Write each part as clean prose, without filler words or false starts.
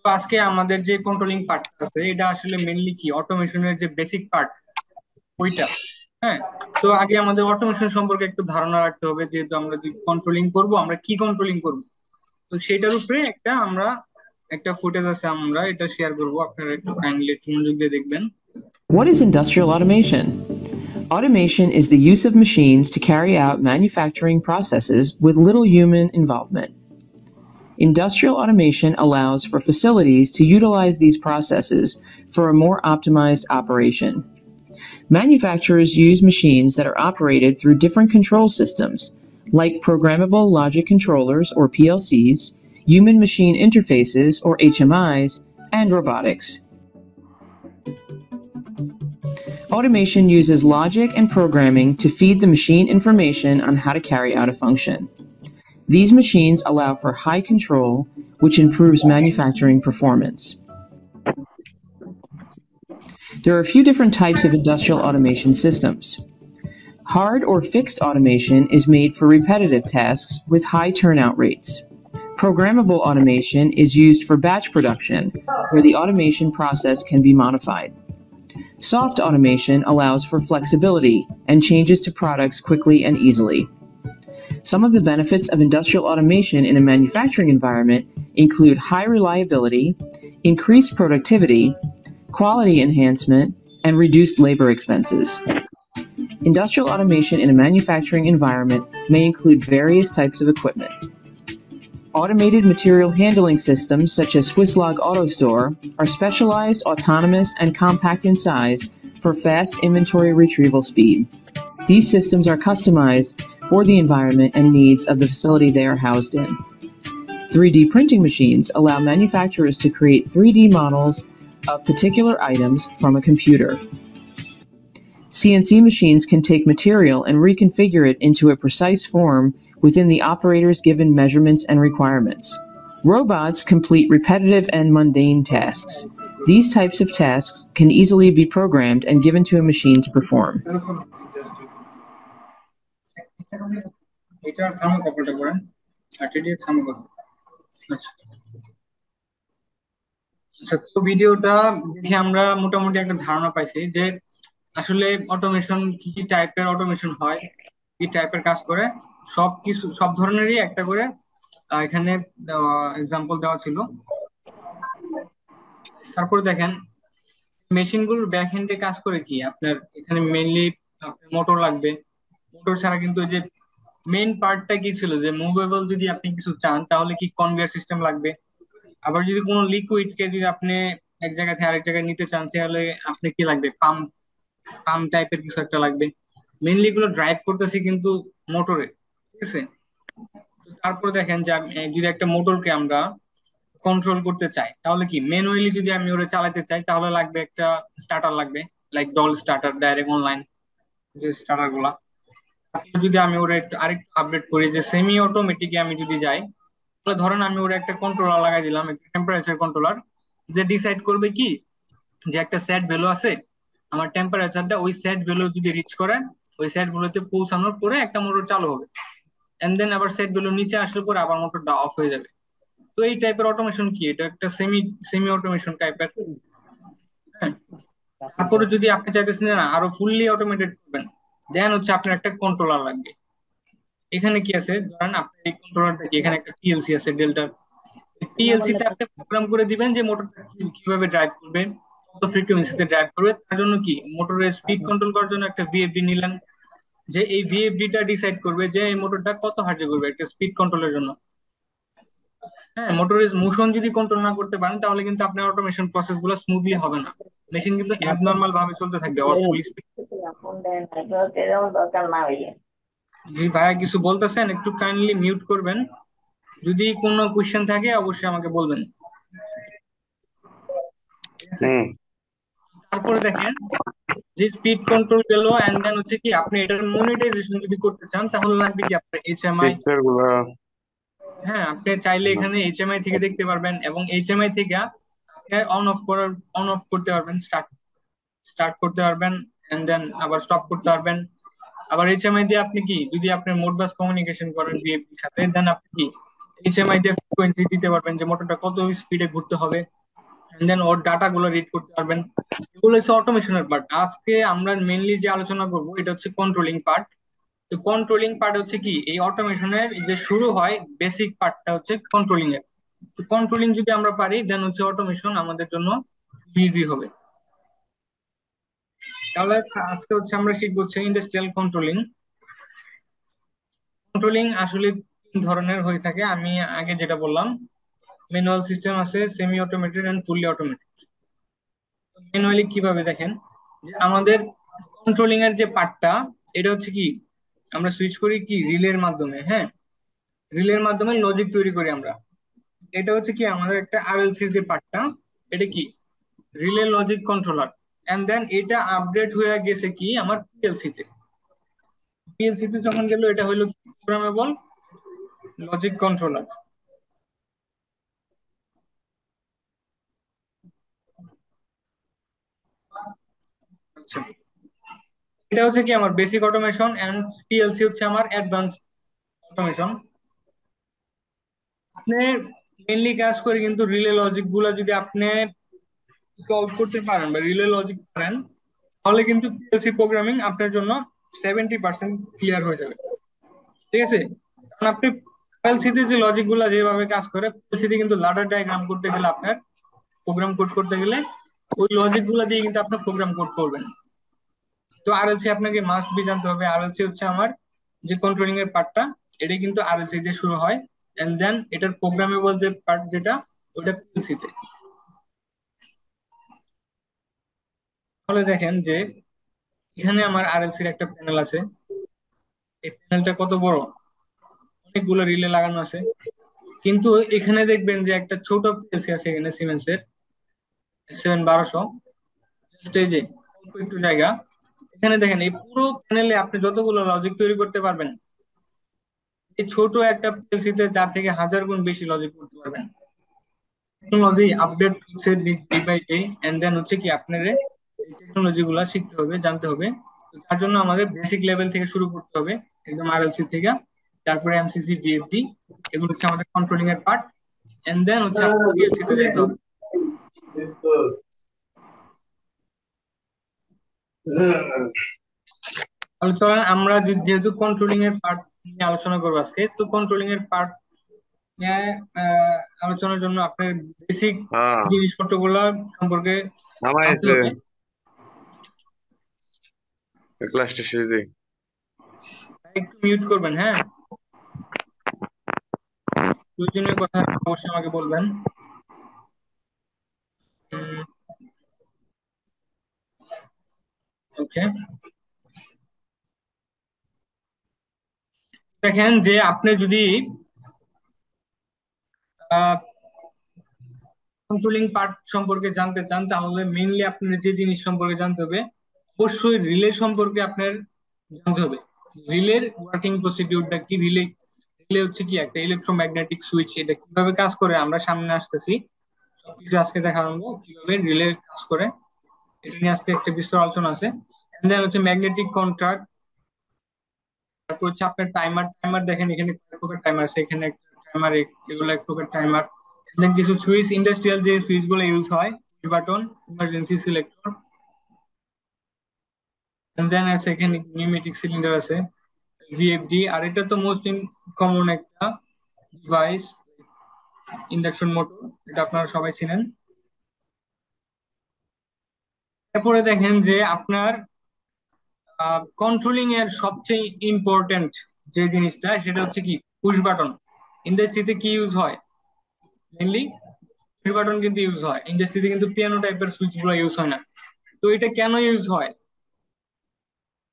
তো আজকে আমাদের যে কন্ট্রোলিং পার্ট আছে এটা আসলে মেনলি কি অটোমেশনের যে বেসিক পার্ট ওইটা। হ্যাঁ, তো আগে আমাদের অটোমেশন সম্পর্কে একটু ধারণা রাখতে হবে, যেহেতু আমরা যদি কন্ট্রোলিং করব আমরা কি কন্ট্রোলিং করব। তো সেটার উপরে একটা ফুটেজ আছে, আমরা এটা শেয়ার করব, আপনারা একটু কাইন্ডলি একটু মনোযোগ দিয়ে দেখবেন। What is industrial automation? Automation is the use of machines to carry out manufacturing processes with little human involvement. Industrial automation allows for facilities to utilize these processes for a more optimized operation. Manufacturers use machines that are operated through different control systems, like programmable logic controllers or PLCs, human machine interfaces or HMIs, and robotics. Automation uses logic and programming to feed the machine information on how to carry out a function. These machines allow for high control, which improves manufacturing performance. There are a few different types of industrial automation systems. Hard or fixed automation is made for repetitive tasks with high turnout rates. Programmable automation is used for batch production, where the automation process can be modified. Soft automation allows for flexibility and changes to products quickly and easily. Some of the benefits of industrial automation in a manufacturing environment include high reliability, increased productivity, quality enhancement, and reduced labor expenses. Industrial automation in a manufacturing environment may include various types of equipment. Automated material handling systems such as Swisslog AutoStore are specialized, autonomous, and compact in size for fast inventory retrieval speed. These systems are customized for the environment and needs of the facility they are housed in. 3D printing machines allow manufacturers to create 3D models of particular items from a computer. CNC machines can take material and reconfigure it into a precise form within the operator's given measurements and requirements. Robots complete repetitive and mundane tasks. These types of tasks can easily be programmed and given to a machine to perform. আচ্ছা, তো ভিডিওটা দেখে আমরা মোটামুটি একটা ধারণা পাইছি যে আসলে অটোমেশন কি কি টাইপের অটোমেশন হয়, কি টাইপের কাজ করে। সব ধরনেরই একটা করে এখানে এক্সাম্পল দেওয়া ছিল। তারপরে দেখেন মেশিনগুলোর ব্যাক এন্ডে কাজ করে কি আপনার, এখানে মেইনলি আপনার মোটর লাগবে। মোটর ছাড়া কিন্তু ওই যে মেইন পার্টটা কি ছিল, যে মুভেবল যদি আপনি কিছু চান তাহলে কি কনভেয়ার সিস্টেম লাগবে। আবার যদি কোনো লিকুইড কে যদি আপনি এক জায়গা থেকে আরেক জায়গায় নিতে চান তাহলে আপনি কি লাগবে, পাম্প পাম্প টাইপের কিছু একটা লাগবে। মেইনলি এগুলো ড্রাইভ করতেছি কিন্তু মোটরে, ঠিক আছে। তো তারপরে দেখেন যে যদি একটা মোটরকে আমরা কন্ট্রোল করতে চাই তাহলে কি ম্যানুয়ালি যদি আমি ওটা চালাতে চাই তাহলে লাগবে একটা স্টার্টার লাগবে, like doll starter, direct online যে স্টার্টার গুলা। তারপর যদি আমি ওরা একটু আরেকটু আপডেট করি যে সেমি অটোমেটিকে আমি যদি যাই, তাহলে ধরেন আমি ওরা একটা কন্ট্রোলার লাগাই দিলাম, একটা টেম্পারেচার কন্ট্রোলার, যে ডিসাইড করবে কি যে একটা সেট ভ্যালু আছে, আমার টেম্পারেচারটা ওই সেট ভ্যালু যদি রিচ করে ওই সেট ভ্যালুতে পৌঁছানোর পরে একটা মোটর চালু হবে, এন্ড দেন আবার সেট ভ্যালু নিচে আসলে পরে আবার মোটরটা অফ হয়ে যাবে। তো এই টাইপের অটোমেশন কি, এটা একটা সেমি সেমি অটোমেশন টাইপের। হ্যাঁ, তারপরে যদি আপনি চাইতেছেন যে না আরো ফুললি অটোমেটেড করবেন, দেন হচ্ছে আপনার একটা কন্ট্রোলার লাগবে। এখানে কি আছে, ধরেন আপনার এই কন্ট্রোলারটা কি, এখানে একটা পিএলসি আছে ডেল্টার। পিএলসি তে আপনি প্রোগ্রাম করে দিবেন যে মোটরটা কিভাবে ড্রাইভ করবে, কত ফ্রিকোয়েন্সিতে ড্রাইভ করবে। তার জন্য কি মোটরের স্পিড কন্ট্রোল করার জন্য একটা ভিএফডি নিলেন, যে এই ভিএফডি টা ডিসাইড করবে যে এই মোটরটা কত হার্জে করবে একটা স্পিড কন্ট্রোলের জন্য। হ্যাঁ, মোটরের মোশন যদি কন্ট্রোল না করতে পারেন তাহলে কিন্তু আপনার অটোমেশন প্রসেস গুলো স্মুথলি হবে না, মেশিন কিন্তু অ্যাবনর্মাল ভাবে চলতে থাকবে অর ফুল স্পিড। জি ভাইয়া, কিছু বলতেছেন একটু কাইন্ডলি মিউট করবেন, যদি কোনো কোশ্চেন থাকে অবশ্যই আমাকে বলবেন, ঠিক আছে। হুম। তারপরে দেখেন যে স্পিড কন্ট্রোল গেল, এন্ড দেন হচ্ছে কি আপনি এটার মনিটাইজেশন যদি করতে চান তাহলে লাগবে কি আপনার এইচএমআই। পিকচার গুলা। হ্যাঁ, আপনি চাইলে এখানে এইচএমআই থেকে দেখতে পারবেন, এবং এইচএমআই থেকে আপনি অন অফ করতে পারবেন, স্টার্ট স্টার্ট করতে পারবেন, এন্ড দেন আবার স্টপ করতে পারবেন। আবার এইচএমআই দিয়ে আপনি কি যদি আপনি মোডবাস কমিউনিকেশন করেন বিএফপির সাথে, দেন আপনি কি এইচএমআইতে ফ্রিকোয়েন্সি দিতে পারবেন যে মোটরটা কত স্পিডে ঘুরতে হবে, এন্ড দেন ওর ডাটা গুলো রিড করতে পারবেন। এগুলো হচ্ছে অটোমেশনের পার্ট। আজকে আমরা মেইনলি যে আলোচনা করব এটা হচ্ছে কন্ট্রোলিং পার্ট। তো কন্ট্রোলিং পার্ট হচ্ছে কি, এই অটোমেশনের যে শুরু হয় বেসিক পার্টটা হচ্ছে কন্ট্রোলিং এর। তো কন্ট্রোলিং যদি আমরা পারি দেন হচ্ছে অটোমেশন আমাদের জন্য ইজি হবে। তাহলে আজকে হচ্ছে আমরা শিখবো হচ্ছে ইন্ডাস্ট্রিয়াল কন্ট্রোলিং। কন্ট্রোলিং আসলে তিন ধরনের হয়ে থাকে, আমি আগে যেটা বললাম। ম্যানুয়াল সিস্টেম আছে, semi automated and fully automated. Manually কিভাবে দেখেন, যে আমাদের কন্ট্রোলিং এর যে পার্টটা, এটা হচ্ছে কি, আমরা সুইচ করি কি রিলের মাধ্যমে। হ্যাঁ, রিলের মাধ্যমে লজিক তৈরি করি আমরা। এটা হচ্ছে কি আমাদের একটা আরএলসি যে পার্টটা, এটা কি relay logic controller. And then এটা আপডেট হয়ে গেছে কি আমার পিএলসি তে। পিএলসি তে যখন গেল এটা হলো প্রোগ্রামেবল লজিক কন্ট্রোলার। আচ্ছা, এটা হচ্ছে কি আমার বেসিক অটোমেশন, এন্ড পিএলসি হচ্ছে আমার অ্যাডভান্স অটোমেশন। আপনি মেইনলি কাজ করে কিন্তু রিলে লজিক গুলা যদি আপনি সলভ করতে পারেন বা রিলে লজিক পারেন, তাহলে কিন্তু পিএলসি প্রোগ্রামিং আপনার জন্য 70% ক্লিয়ার হয়ে যাবে। ঠিক আছে, কারণ আপনি পিএলসি তে যে লজিক গুলা যেভাবে কাজ করে, পিএলসি তে কিন্তু লাডার ডায়াগ্রাম করতে গেলে আপনার প্রোগ্রাম কোড করতে গেলে ওই লজিক গুলা দিয়ে কিন্তু আপনার প্রোগ্রাম কোড করবেন। তো আরএলসি আপনাকে মাস্ট বি জানতে হবে। আরএলসি হচ্ছে আমার যে কন্ট্রোলিং এর পার্টটা, এটা কিন্তু আরএলসি দিয়ে শুরু হয়, এন্ড দেন এটার প্রোগ্রামেবল যে পার্ট যেটা, ওটা পিএলসি তে। তাহলে দেখেন যে এখানে আমার আরএলসি এর একটা প্যানেল আছে। এই প্যানেলটা কত বড়, অনেকগুলো রিলে লাগানো আছে। কিন্তু এখানে দেখবেন যে একটা ছোট পিএলসি আছে এখানে, সিমেন্সের 1200। জাস্ট এই যে অল্প একটু জায়গা। এখানে দেখেন এই পুরো প্যানেলে আপনি যতগুলো লজিক তৈরি করতে পারবেন, এই ছোট একটা পিএলসি তে তার থেকে হাজার গুণ বেশি লজিক করতে পারবেন। টেকনোলজি আপডেট হচ্ছে day by day, and then হচ্ছে কি আপনার এই টেকনোলজি গুলা শিখতে হবে, জানতে হবে। তো তার জন্য আমাদের বেসিক লেভেল থেকে শুরু করতে হবে, একদম আরএলসি থেকে। তারপরে এমসিসি, ডিএফডি, এগুলো হচ্ছে আমাদের কন্ট্রোলিং এর পার্ট। এন্ড দেন হচ্ছে আপনার পিএলসি তে যাইতে হবে। তাহলে চলেন আমরা যেহেতু কন্ট্রোলিং এর পার্ট নিয়ে আলোচনা করবো আজকে, তো কন্ট্রোলিং এর পার্ট নিয়ে আলোচনার জন্য আপনার বেসিক হ্যাঁ, জিনিসপত্রগুলো সম্পর্কে আমার জানতে আছে হবে। ক্লাসটা শেষ দিই। একটু মিউট করবেন, হ্যাঁ। প্রয়োজনীয় কথা অবশ্যই আমাকে বলবেন। ওকে, দেখেন যে আপনি যদি কন্ট্রোলিং পার্ট সম্পর্কে জানতে চান, তাহলে মেইনলি আপনার যে জিনিস সম্পর্কে জানতে হবে, অবশ্যই রিলে সম্পর্কে আপনার জানতে হবে। রিলের ওয়ার্কিং প্রসিডিউরটা কি, রিলে রিলে হচ্ছে কি একটা ইলেকট্রোম্যাগনেটিক সুইচ, এটা কিভাবে কাজ করে আমরা সামনে আসতেছি। সবকিছু আজকে দেখাবো কিভাবে রিলে কাজ করে, এটা নিয়ে আজকে একটা বিস্তর আলোচনা আছে। এন্ড দেন হচ্ছে ম্যাগনেটিক কন্ট্রাক্ট। তারপর হচ্ছে আপনার টাইমার। টাইমার দেখেন এখানে কয়েক প্রকার টাইমার আছে, এখানে একটা টাইমার, এগুলো এক প্রকার টাইমার। দেন কিছু সুইচ, ইন্ডাস্ট্রিয়াল যে সুইচ গুলো ইউজ হয়, বাটন, ইমার্জেন্সি সিলেক্টর। দেন আছে এখানে নিউমেটিক সিলিন্ডার আছে, ভিএফডি। আর এটা তো মোস্ট কমন একটা ডিভাইস, ইন্ডাকশন মোটর, এটা আপনারা সবাই চিনেন। এরপরে দেখেন যে আপনার কন্ট্রোলিং এর সবচেয়ে ইম্পর্টেন্ট যে জিনিসটা, সেটা হচ্ছে কি পুশ বাটন। ইন্ডাস্ট্রিতে কি ইউজ হয়, মেনলি পুশ বাটন কিন্তু ইউজ হয় ইন্ডাস্ট্রিতে, কিন্তু পিয়ানো টাইপের সুইচ গুলো ইউজ হয় না। তো এটা কেন ইউজ হয়,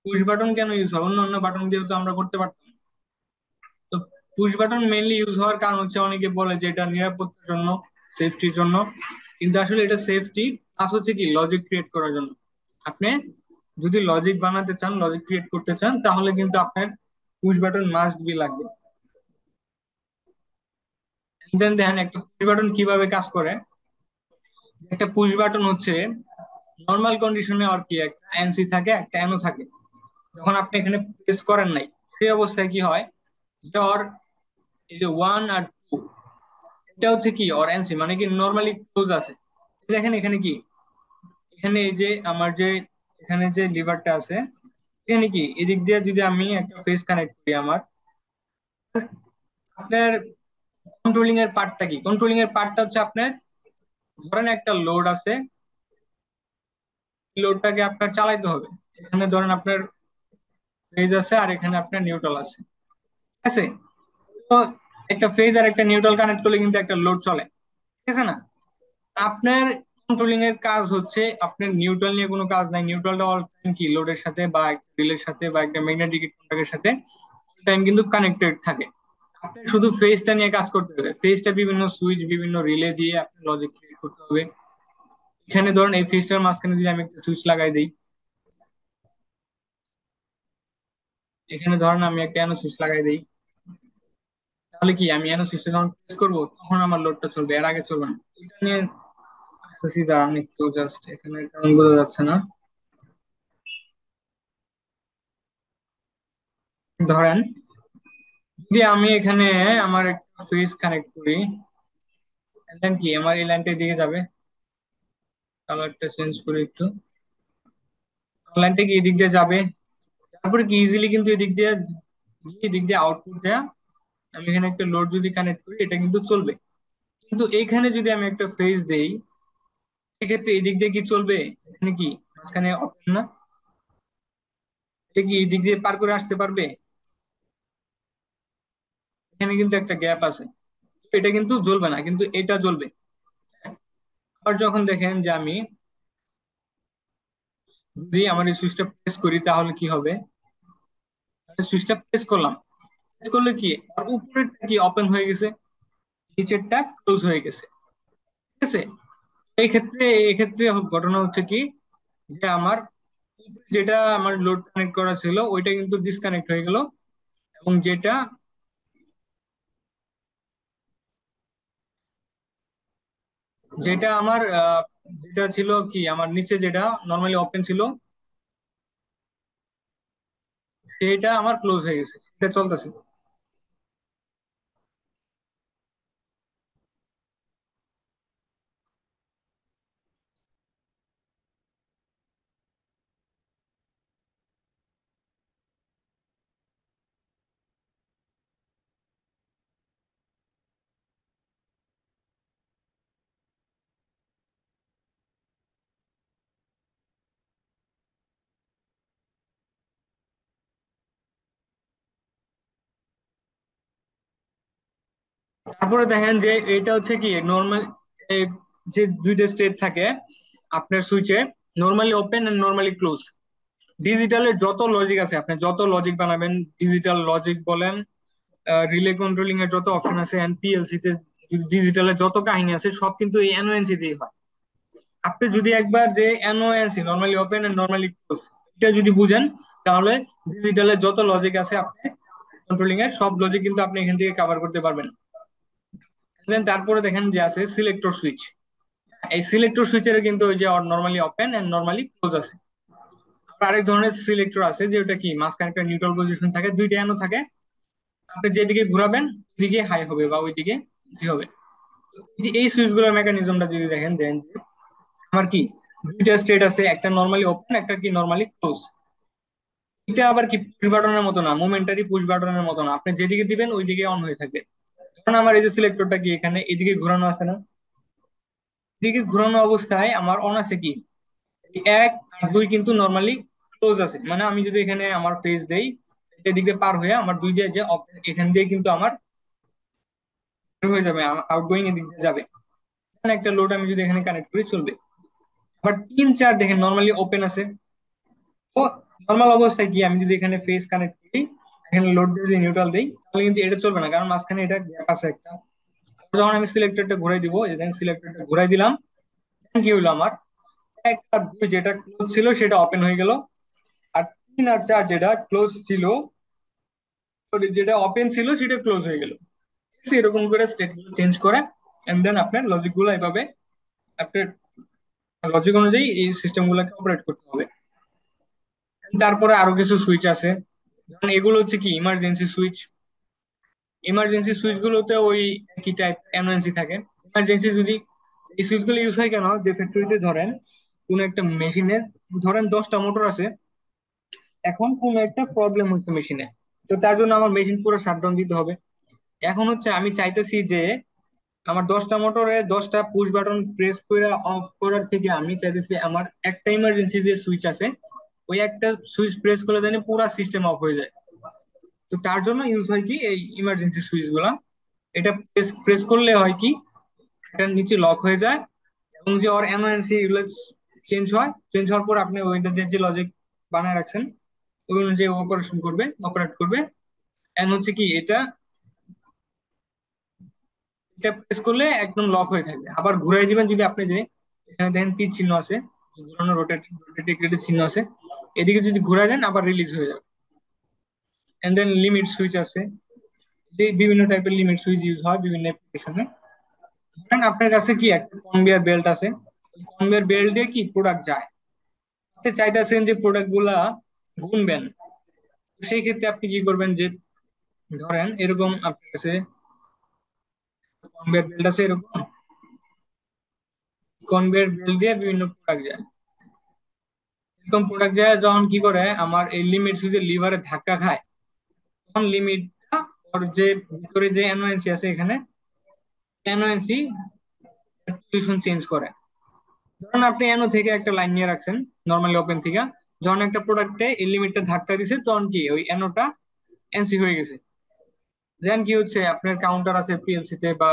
পুশ বাটন কেন ইউজ হয়, অন্য অন্য বাটন দিয়েও তো আমরা করতে পারতাম। তো পুশ বাটন মেইনলি ইউজ হওয়ার কারণ হচ্ছে, অনেকে বলে যে এটা নিরাপত্তার জন্য, সেফটির জন্য। কিন্তু আসলে এটা সেফটি প্লাস হচ্ছে কি লজিক ক্রিয়েট করার জন্য। আপনি যদি লজিক বানাতে চান, লজিক ক্রিয়েট করতে চান, তাহলে কিন্তু আপনার পুশ বাটন মাস্ট বি লাগবে। দেন দেখেন একটা পুশ বাটন কিভাবে কাজ করে। একটা পুশ বাটন হচ্ছে নর্মাল কন্ডিশনে আর কি একটা এনসি থাকে, একটা এনও থাকে। যখন আপনি এখানে প্রেস করেন নাই, সেই অবস্থায় কি হয়, যে ওর এই যে ওয়ান আর টু, এটা হচ্ছে কি অর এনসি, মানে কি নরমালি ক্লোজ আছে। দেখেন এখানে কি, এখানে এই যে আমার যে এখানে যে লিভারটা আছে, এখানে কি এদিক দিয়ে যদি আমি একটা ফেস কানেক্ট করি আমার, আপনার কন্ট্রোলিং এর পার্টটা কি, কন্ট্রোলিং এর পার্টটা হচ্ছে আপনার, ধরেন একটা লোড আছে, লোডটাকে আপনার চালাইতে হবে। এখানে ধরেন আপনার ফেজ আছে আর এখানে আপনার নিউট্রাল আছে, ঠিক আছে? তো একটা ফেজ আর একটা নিউট্রাল কানেক্ট করলে কিন্তু একটা লোড চলে, ঠিক আছে না? আপনার কন্ট্রোলিং এর কাজ হচ্ছে, আপনার নিউট্রাল নিয়ে কোনো কাজ নাই। নিউট্রালটা অল টাইম কি লোডের সাথে বা একটা রিলের সাথে বা একটা ম্যাগনেটিক কন্ট্যাক্টের সাথে টাইম কিন্তু কানেক্টেড থাকে। আপনার শুধু ফেজটা নিয়ে কাজ করতে হবে। ফেজটা বিভিন্ন সুইচ বিভিন্ন রিলে দিয়ে আপনার লজিক ক্রিয়েট করতে হবে। এখানে ধরুন এই ফেজটার মাঝখানে যদি আমি একটা সুইচ লাগাই দিই, এখানে ধরেন আমি একটা অ্যানো সুইচ লাগাই দিই, তাহলে কি আমি অ্যানো সুইচটা যখন প্রেস করবো তখন আমার লোডটা চলবে, এর আগে চলবে না। এটা নিয়ে দাঁড়ান একটু, জাস্ট এখানে তেমন বোঝা যাচ্ছে না। ধরেন যদি আমি এখানে আমার একটা সুইচ কানেক্ট করি, দেন কি আমার এই লাইনটা দিকে যাবে, কালারটা চেঞ্জ করি একটু, লাইনটা কি এদিক দিয়ে যাবে, তারপরে কি ইজিলি কিন্তু এদিক দিয়ে গিয়ে এদিক দিয়ে আউটপুট দেয়া, আমি এখানে একটা লোড যদি কানেক্ট করি এটা কিন্তু চলবে। কিন্তু এইখানে যদি আমি একটা ফেজ দেই, সেক্ষেত্রে এদিক দিয়ে কি চলবে, এখানে কি মাঝখানে অপশন না, এটা কি এদিক দিয়ে পার করে আসতে পারবে? এখানে কিন্তু একটা গ্যাপ আছে, এটা কিন্তু জ্বলবে না, কিন্তু এটা জ্বলবে। আর যখন দেখেন যে আমি যদি আমার এই সুইচটা প্রেস করি তাহলে কি হবে, সুইচটা প্রেস করলাম, প্রেস করলে কি আর উপরেরটা কি ওপেন হয়ে গেছে, নিচেরটা ক্লোজ হয়ে গেছে, ঠিক আছে? এই ক্ষেত্রে এক্ষেত্রে ঘটনা হচ্ছে কি, যে আমার যেটা আমার লোড কানেক্ট করা ছিল ওইটা কিন্তু ডিসকানেক্ট হয়ে গেল, এবং যেটা যেটা আমার যেটা ছিল কি আমার নিচে যেটা নর্মালি ওপেন ছিল সেটা আমার ক্লোজ হয়ে গেছে, এটা চলতেছে। তারপরে দেখেন যে এটা হচ্ছে কি নর্মাল, যে দুইটা স্টেট থাকে আপনার সুইচে, normally open and normally close. ডিজিটালের যত লজিক আছে, আপনি যত লজিক বানাবেন, ডিজিটাল লজিক বলেন, রিলে কন্ট্রোলিং এর যত অপশন আছে, এন্ড পিএলসি তে ডিজিটালের যত কাহিনী আছে, সব কিন্তু এই এনওএনসি দিয়ে হয়। আপনি যদি একবার যে NO NC normally open and normally close এটা যদি বুঝেন, তাহলে ডিজিটালের যত লজিক আছে আপনি কন্ট্রোলিং এর সব লজিক কিন্তু আপনি এখান থেকে কভার করতে পারবেন। Then তারপরে দেখেন যে আছে সিলেক্টর সুইচ। এই সিলেক্টর সুইচের কিন্তু ওই যে normally open and normally close আছে। আর আরেক ধরনের সিলেক্টর আছে যেটা কি মাঝখানে একটা নিউট্রাল পজিশন থাকে, দুইটা এনো থাকে, আপনি যেদিকে ঘোরাবেন ওইদিকে হাই হবে বা ওইদিকে জি হবে। যে এই সুইচ গুলোর মেকানিজমটা যদি দেখেন, দেন যে আমার কি দুইটা স্টেট আছে, একটা নর্মালি ওপেন একটা কি নর্মালি ক্লোজ। এটা আবার কি পুশ বাটনের মতো না, মোমেন্টারি পুশ বাটনের মতো না, আপনি যেদিকে দিবেন ওইদিকে অন হয়ে থাকবে। কারণ আমার এই যে সিলেক্টরটা কি এখানে এদিকে ঘোরানো আছে না, এদিকে ঘোরানো অবস্থায় আমার অন আছে কি এক আর দুই কিন্তু নর্মালি ক্লোজ আছে, মানে আমি যদি এখানে আমার ফেস দেই এদিক দিয়ে পার হয়ে আমার দুই দিয়ে যে এখান দিয়ে কিন্তু আমার বের হয়ে যাবে, আউটগোয়িং এদিক দিয়ে যাবে। এখানে একটা লোড আমি যদি এখানে কানেক্ট করি চলবে। আবার তিন চার দেখেন নর্মালি ওপেন আছে। তো নর্মাল অবস্থায় কি আমি যদি এখানে ফেস কানেক্ট করি, এখানে লোড দিয়ে যদি নিউট্রাল দেই, তাহলে কিন্তু এটা চলবে না, কারণ মাঝখানে এটা গ্যাপ আছে একটা। যখন আমি সিলেক্টরটা ঘুরাই দিব, এই দেখেন সিলেক্টরটা ঘুরাই দিলাম, তখন কি হলো আমার এক আর দুই যেটা ক্লোজ ছিল সেটা ওপেন হয়ে গেল, আর তিন আর চার যেটা ক্লোজ ছিল, sorry, যেটা ওপেন ছিল সেটা ক্লোজ হয়ে গেল। এরকম করে স্টেট গুলো চেঞ্জ করে এন্ড দেন আপনার লজিক গুলো এইভাবে আপনার লজিক অনুযায়ী এই সিস্টেম গুলোকে অপারেট করতে হবে। তারপরে আরো কিছু সুইচ আছে, যেমন এগুলো হচ্ছে কি ইমার্জেন্সি সুইচ। ইমার্জেন্সি সুইচ গুলোতে ওই একই টাইপ এমার্জেন্সি থাকে। ইমার্জেন্সি যদি এই সুইচ গুলো ইউজ হয় কেন, যে ফ্যাক্টরিতে ধরেন কোন একটা মেশিনে ধরেন 10টা মোটর আছে, এখন কোন একটা প্রবলেম হচ্ছে মেশিনে, তো তার জন্য আমার মেশিন পুরো শাটডাউন দিতে হবে। এখন হচ্ছে আমি চাইতেছি যে আমার 10টা মোটরে 10টা পুশ বাটন প্রেস করে অফ করার থেকে আমি চাইতেছি আমার একটা ইমার্জেন্সি যে সুইচ আছে ওই একটা সুইচ প্রেস করলে জানি পুরো সিস্টেম অফ হয়ে যায়। তো তার জন্য ইউজ হয় কি এই ইমার্জেন্সি সুইচ গুলা। এটা প্রেস প্রেস করলে হয় কি এটা নিচে লক হয়ে যায়, এবং যে ওর এমার্জেন্সি এগুলো চেঞ্জ হয়, চেঞ্জ হওয়ার পর আপনি ওইটাতে যে লজিক বানায় রাখছেন ওই অনুযায়ী অপারেশন করবে, অপারেট করবে। এন্ড হচ্ছে কি এটা এটা প্রেস করলে একদম লক হয়ে থাকবে। আবার ঘুরাই দিবেন যদি আপনি, যে এখানে দেখেন তীর চিহ্ন আছে, ঘুরানো রোটেট চিহ্ন আছে, এদিকে যদি ঘুরাই দেন আবার রিলিজ হয়ে যাবে। এন্ড দেন লিমিট সুইচ আছে, যে বিভিন্ন টাইপের লিমিট সুইচ ইউজ হয় বিভিন্ন অ্যাপ্লিকেশনে। ধরেন আপনার কাছে কি একটা কনভেয়ার বেল্ট আছে, ওই কনভেয়ার বেল্ট দিয়ে কি প্রোডাক্ট যায়, আপনি চাইতেছেন যে প্রোডাক্ট গুলা গুনবেন। তো সেই ক্ষেত্রে আপনি কি করবেন, যে ধরেন এরকম আপনার কাছে কনভেয়ার বেল্ট আছে, এরকম কনভেয়ার বেল্ট দিয়ে বিভিন্ন প্রোডাক্ট যায়। এরকম প্রোডাক্ট যায় যখন কি করে আমার এই লিমিট সুইচের লিভারে ধাক্কা খায়, তখন লিমিটটা ওর যে ভিতরে যে এনওএনসি আছে এখানে এনওএনসি পজিশন চেঞ্জ করে। ধরুন আপনি এনো থেকে একটা লাইন নিয়ে রাখছেন নর্মালি ওপেন থেকে, যখন একটা প্রোডাক্টে এই লিমিটটা ধাক্কা দিছে তখন কি ওই এনোটা এনসি হয়ে গেছে। দেন কি হচ্ছে আপনার কাউন্টার আছে পিএলসি তে বা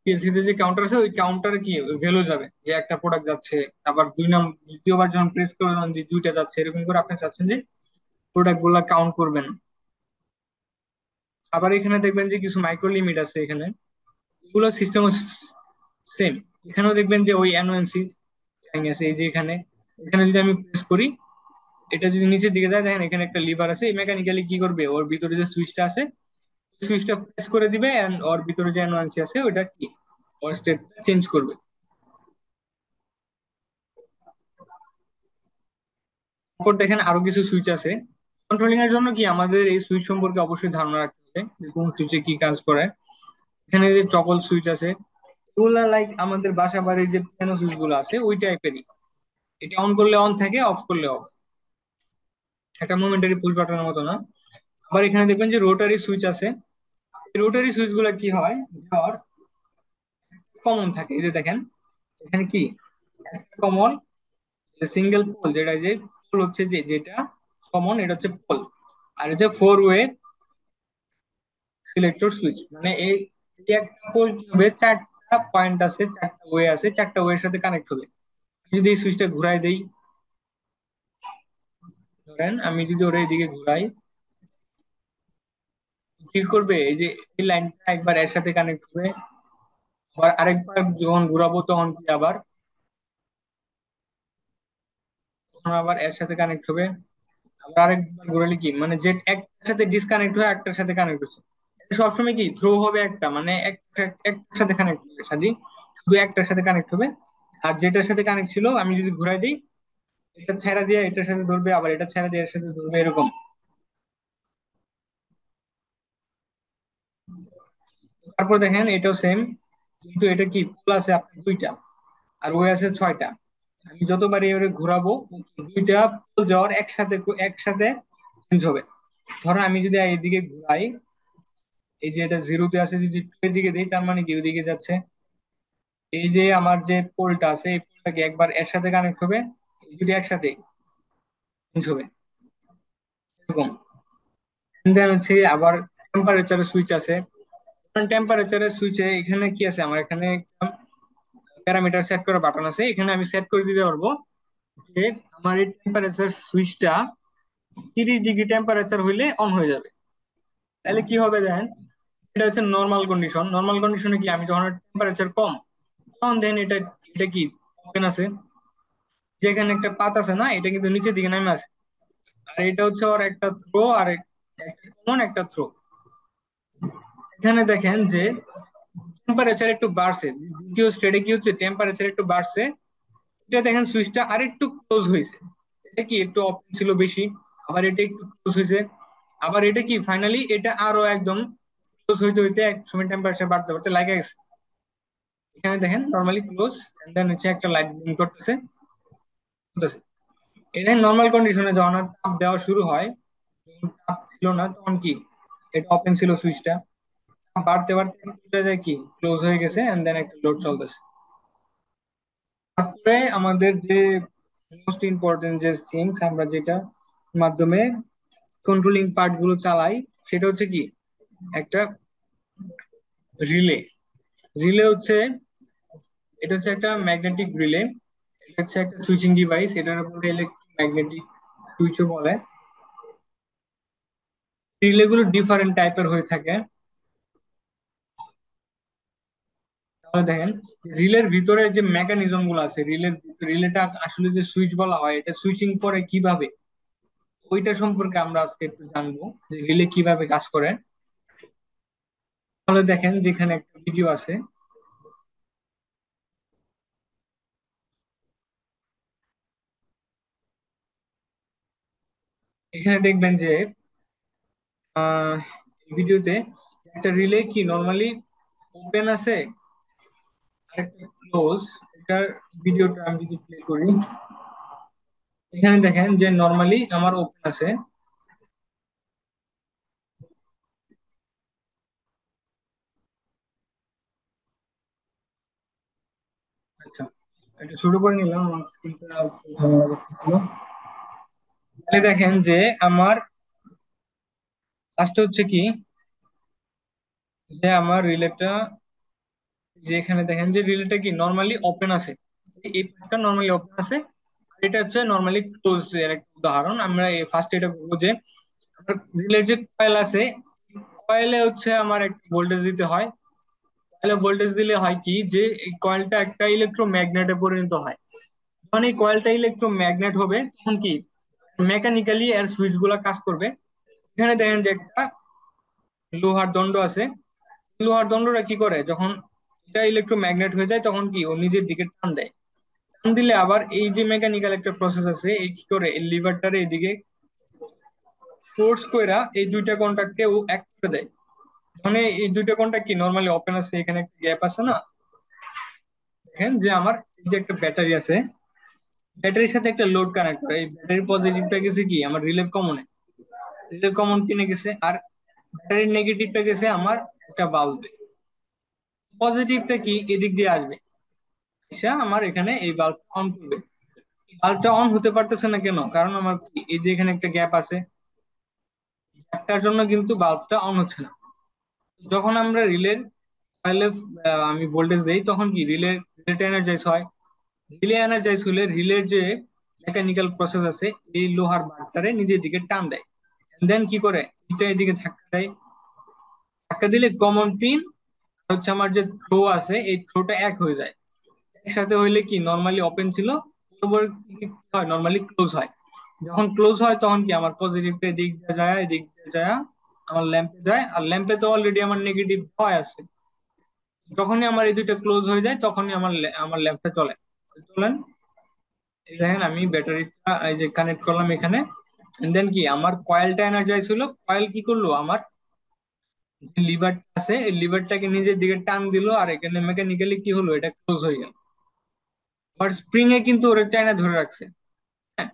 পিএলসি তে যে কাউন্টার আছে ওই কাউন্টারে কি ভ্যালু যাবে যে একটা প্রোডাক্ট যাচ্ছে, আবার দ্বিতীয়বার যখন প্রেস করে যখন দুইটা যাচ্ছে, এরকম করে আপনি চাচ্ছেন যে প্রোডাক্ট গুলা কাউন্ট করবেন। আবার এখানে দেখবেন যে কিছু মাইক্রো লিমিট আছে এখানে, এগুলো সিস্টেম সেম। এখানেও দেখবেন যে ওই এনওএনসি আছে, এই যে এখানে এখানে যদি আমি প্রেস করি, এটা যদি নিচের দিকে যায় দেখেন এখানে একটা লিভার আছে, এই মেকানিক্যালি কি করবে ওর ভিতরে যে সুইচটা আছে সুইচটা প্রেস করে দিবে, এন্ড ওর ভিতরে যে এনওএনসি আছে ওইটা কি ওর স্টেট চেঞ্জ করবে। তারপর দেখেন আরো কিছু সুইচ আছে। কন্ট্রোলিং এর জন্য কি আমাদের এই সুইচ সম্পর্কে অবশ্যই ধারণা রাখতে হবে যে কোন সুইচে কি কাজ করে। এখানে যে টগল সুইচ আছে, এগুলা লাইক আমাদের বাসা বাড়ির যে পিয়ানো সুইচ গুলো আছে ওই টাইপেরই। এটা অন করলে অন থাকে, অফ করলে অফ, একটা মোমেন্টারি পুশ বাটনের মতো না। আবার এখানে দেখবেন যে রোটারি সুইচ আছে। এই রোটারি সুইচ গুলা কি হয়, কমন থাকে, এই যে দেখেন এখানে কি একটা কমন সিঙ্গেল পোল, যেটা যে পোল হচ্ছে যে যেটা কমন এটা হচ্ছে পোল, আর হচ্ছে 4 ওয়ে সিলেক্টর সুইচ। মানে এই একটা পোল কি হবে, চারটা পয়েন্ট আছে, চারটা ওয়ে আছে, চারটা ওয়ের সাথে কানেক্ট হবে। যদি এই সুইচটা ঘুরাই দেই, ধরেন আমি যদি ওরা এদিকে ঘুরাই, কি করবে এই যে এই লাইনটা একবার এর সাথে কানেক্ট হবে, আবার আরেকবার যখন ঘুরাবো তখন কি আবার তখন আবার এর সাথে কানেক্ট হবে। আবার আরেকবার ঘুরালে কি মানে যে একটার সাথে ডিসকানেক্ট হয়ে একটার সাথে কানেক্ট হচ্ছে, এটা সবসময় কি থ্রো হবে একটা, মানে একটার সাথে কানেক্ট হবে সাদি, শুধু একটার সাথে কানেক্ট হবে। আর যেটার সাথে কানেক্ট ছিল আমি যদি ঘুরাই দিই, এটা ছেড়া দিয়ে এটার সাথে ধরবে, আবার এটা ছেড়া দিয়ে এর সাথে ধরবে, এরকম। তারপর দেখেন এটাও সেম, কিন্তু এটা কি পুল আছে আপনার দুইটা আর ওয়ে আছে 6টা। আমি যতবারই এবারে ঘোরাবো দুইটা পুল যাওয়ার একসাথে একসাথে চেঞ্জ হবে। ধরো আমি যদি এইদিকে ঘুরাই, এই যে এটা জিরোতে আছে, যদি টু এর দিকে দিই তার মানে কি ওইদিকে যাচ্ছে। এই যে আমার যে পোলটা আছে এই পোলটা কি একবার এর সাথে কানেক্ট হবে, এই দুটি একসাথে চেঞ্জ হবে, এরকম। দেন হচ্ছে আবার টেম্পারেচারের সুইচ আছে। টেম্পারেচারের সুইচে এখানে কি আছে, আমার এখানে প্যারামিটার সেট করা বাটন আছে, এখানে আমি সেট করে দিতে পারবো যে আমার এই টেম্পারেচার সুইচটা 30 ডিগ্রি টেম্পারেচার হইলে অন হয়ে যাবে। তাহলে কি হবে দেখেন, এটা হচ্ছে নর্মাল কন্ডিশন। নর্মাল কন্ডিশনে কি আমি যখন টেম্পারেচার কম তখন দেন এটা এটা কি ওপেন আছে, যেখানে একটা পাত আছে না এটা কিন্তু নিচের দিকে নামে আছে। আর এটা হচ্ছে ওর একটা থ্রো আর একটা কমন একটা থ্রো। এখানে দেখেন যে টেম্পারেচার একটু বাড়ছে, দ্বিতীয় স্টেটে কি হচ্ছে টেম্পারেচার একটু বাড়ছে, এটা দেখেন সুইচটা আরেকটু ক্লোজ হয়েছে। এটা কি একটু ওপেন ছিল বেশি, আবার এটা একটু ক্লোজ হয়েছে, আবার এটা কি ফাইনালি এটা আরো একদম ক্লোজ হইতে হইতে এক সময় টেম্পারেচার বাড়তে বাড়তে লাগে গেছে। এখানে দেখেন নরমালি ক্লোজ, এন্ড দেন হচ্ছে একটা লাইট ব্লিঙ্ক করতেছে চলতেছে। এটা নর্মাল কন্ডিশনে যখন আর তাপ দেওয়া শুরু হয়, যখন তাপ ছিল না তখন কি এটা ওপেন ছিল সুইচটা, বাড়তে বাড়তে এটা যায় কি ক্লোজ হয়ে গেছে, এন্ড দেন একটা লোড চলতেছে। তারপরে আমাদের যে মোস্ট ইম্পর্টেন্ট যে থিংস আমরা যেটা মাধ্যমে কন্ট্রোলিং পার্ট গুলো চালাই, সেটা হচ্ছে কি একটা রিলে। রিলে হচ্ছে, এটা হচ্ছে একটা ম্যাগনেটিক রিলে। এটা হচ্ছে একটা সুইচিং ডিভাইস, এটার উপরে ইলেকট্রোম্যাগনেটিক সুইচও বলে। রিলে গুলো ডিফারেন্ট টাইপের হয়ে থাকে। তাহলে দেখেন রিলের ভিতরে যে মেকানিজম গুলো আছে, রিলেটা আসলে যে সুইচ বলা হয়, এটা সুইচিং করে কিভাবে, ওইটা সম্পর্কে আমরা আজকে একটু জানবো যে রিলে কিভাবে কাজ করে। তাহলে দেখেন যেখানে একটা ভিডিও আছে, এখানে দেখবেন যে আহ ভিডিওতে একটা রিলে কি নর্মালি ওপেন আছে আর একটা ক্লোজ। এটার ভিডিওটা আমি যদি প্লে করি, এখানে দেখেন যে নর্মালি আমার ওপেন আছে। আচ্ছা, এটা শুরু করে নিলাম, আমার স্ক্রিনটা ঝামেলা করতেছিল। তাহলে দেখেন যে আমার ফার্স্ট হচ্ছে কি, যে আমার রিলেটা, যে এখানে দেখেন যে রিলেটা কি নর্মালি ওপেন আছে, এই পার্টটা নর্মালি ওপেন আছে, আর এটা হচ্ছে নর্মালি ক্লোজ এর একটা উদাহরণ। আমরা ফার্স্ট এটা করবো যে রিলের যে কয়েল আছে, কয়েলে হচ্ছে আমার একটা ভোল্টেজ দিতে হয়। কয়েলে ভোল্টেজ দিলে হয় কি যে এই কয়েলটা একটা ইলেকট্রোম্যাগনেটে পরিণত হয়। যখন এই কয়েলটা ইলেকট্রোম্যাগনেট হবে তখন কি মেকানিক্যালি এর সুইচ গুলা কাজ করবে। এখানে দেখেন যে একটা লোহার দণ্ড আছে। লোহার দণ্ডটা কি করে, যখন এটা ইলেকট্রোম্যাগনেট হয়ে যায় তখন কি ও নিজের দিকে টান দেয়। টান দিলে আবার এই যে মেকানিক্যাল একটা প্রসেস আছে, এই কি করে এই লিভারটারে এদিকে ফোর্স কইরা এই দুইটা কন্টাক্টকে ও এক করে দেয়। মানে এই দুইটা কন্টাক্ট কি নর্মালি ওপেন আছে, এখানে একটা গ্যাপ আছে না। দেখেন যে আমার এই যে একটা ব্যাটারি আছে, ব্যাটারির সাথে একটা লোড কানেক্ট করে, এই ব্যাটারির পজিটিভটা গেছে কি আমার রিলে কমনে, রিলে কমন পিনে গেছে, আর ব্যাটারির নেগেটিভটা গেছে আমার একটা বাল্বে। পজিটিভটা কি এদিক দিয়ে আসবে, এসে আমার এখানে এই বাল্বটা অন করবে। বাল্বটা অন হতে পারতেছে না কেন, কারণ আমার এই যে এখানে একটা গ্যাপ আছে, গ্যাপটার জন্য কিন্তু বাল্বটা অন হচ্ছে না। যখন আমরা রিলের কয়েলে আমি ভোল্টেজ দেই তখন কি রিলেটা এনার্জাইজ হয়। রিলে এনার্জাইজ হলে রিলের যে মেকানিক্যাল প্রসেস আছে, এই লোহার বারটারে নিজের দিকে টান দেয়, দেন কি করে এটা এদিকে ধাক্কা দেয়। ধাক্কা দিলে কমন পিন হচ্ছে আমার যে থ্রো আছে, এই থ্রোটা এক হয়ে যায়। একসাথে হইলে কি নর্মালি ওপেন ছিল, পরবর্তী কি হয় নর্মালি ক্লোজ হয়। যখন ক্লোজ হয় তখন কি আমার পজিটিভটা এদিক দিয়ে যায়, এদিক দিয়ে যায় আমার ল্যাম্পে যায়, আর ল্যাম্পে তো অলরেডি আমার নেগেটিভ হয় আছে। যখনই আমার এই দুইটা ক্লোজ হয়ে যায় তখনই আমার ল্যাম্পটা চলে। চলেন, এই দেখেন আমি ব্যাটারিটা এই যে কানেক্ট করলাম এখানে, দেন কি আমার কয়েলটা এনার্জাইজ হলো। কয়েল কি করলো, আমার যে লিভারটা আছে এই লিভারটাকে নিজের দিকে টান দিল, আর এখানে মেকানিক্যালি কি হলো এটা ক্লোজ হয়ে গেল। আর স্প্রিং এ কিন্তু ওরা চায়না ধরে রাখছে। হ্যাঁ,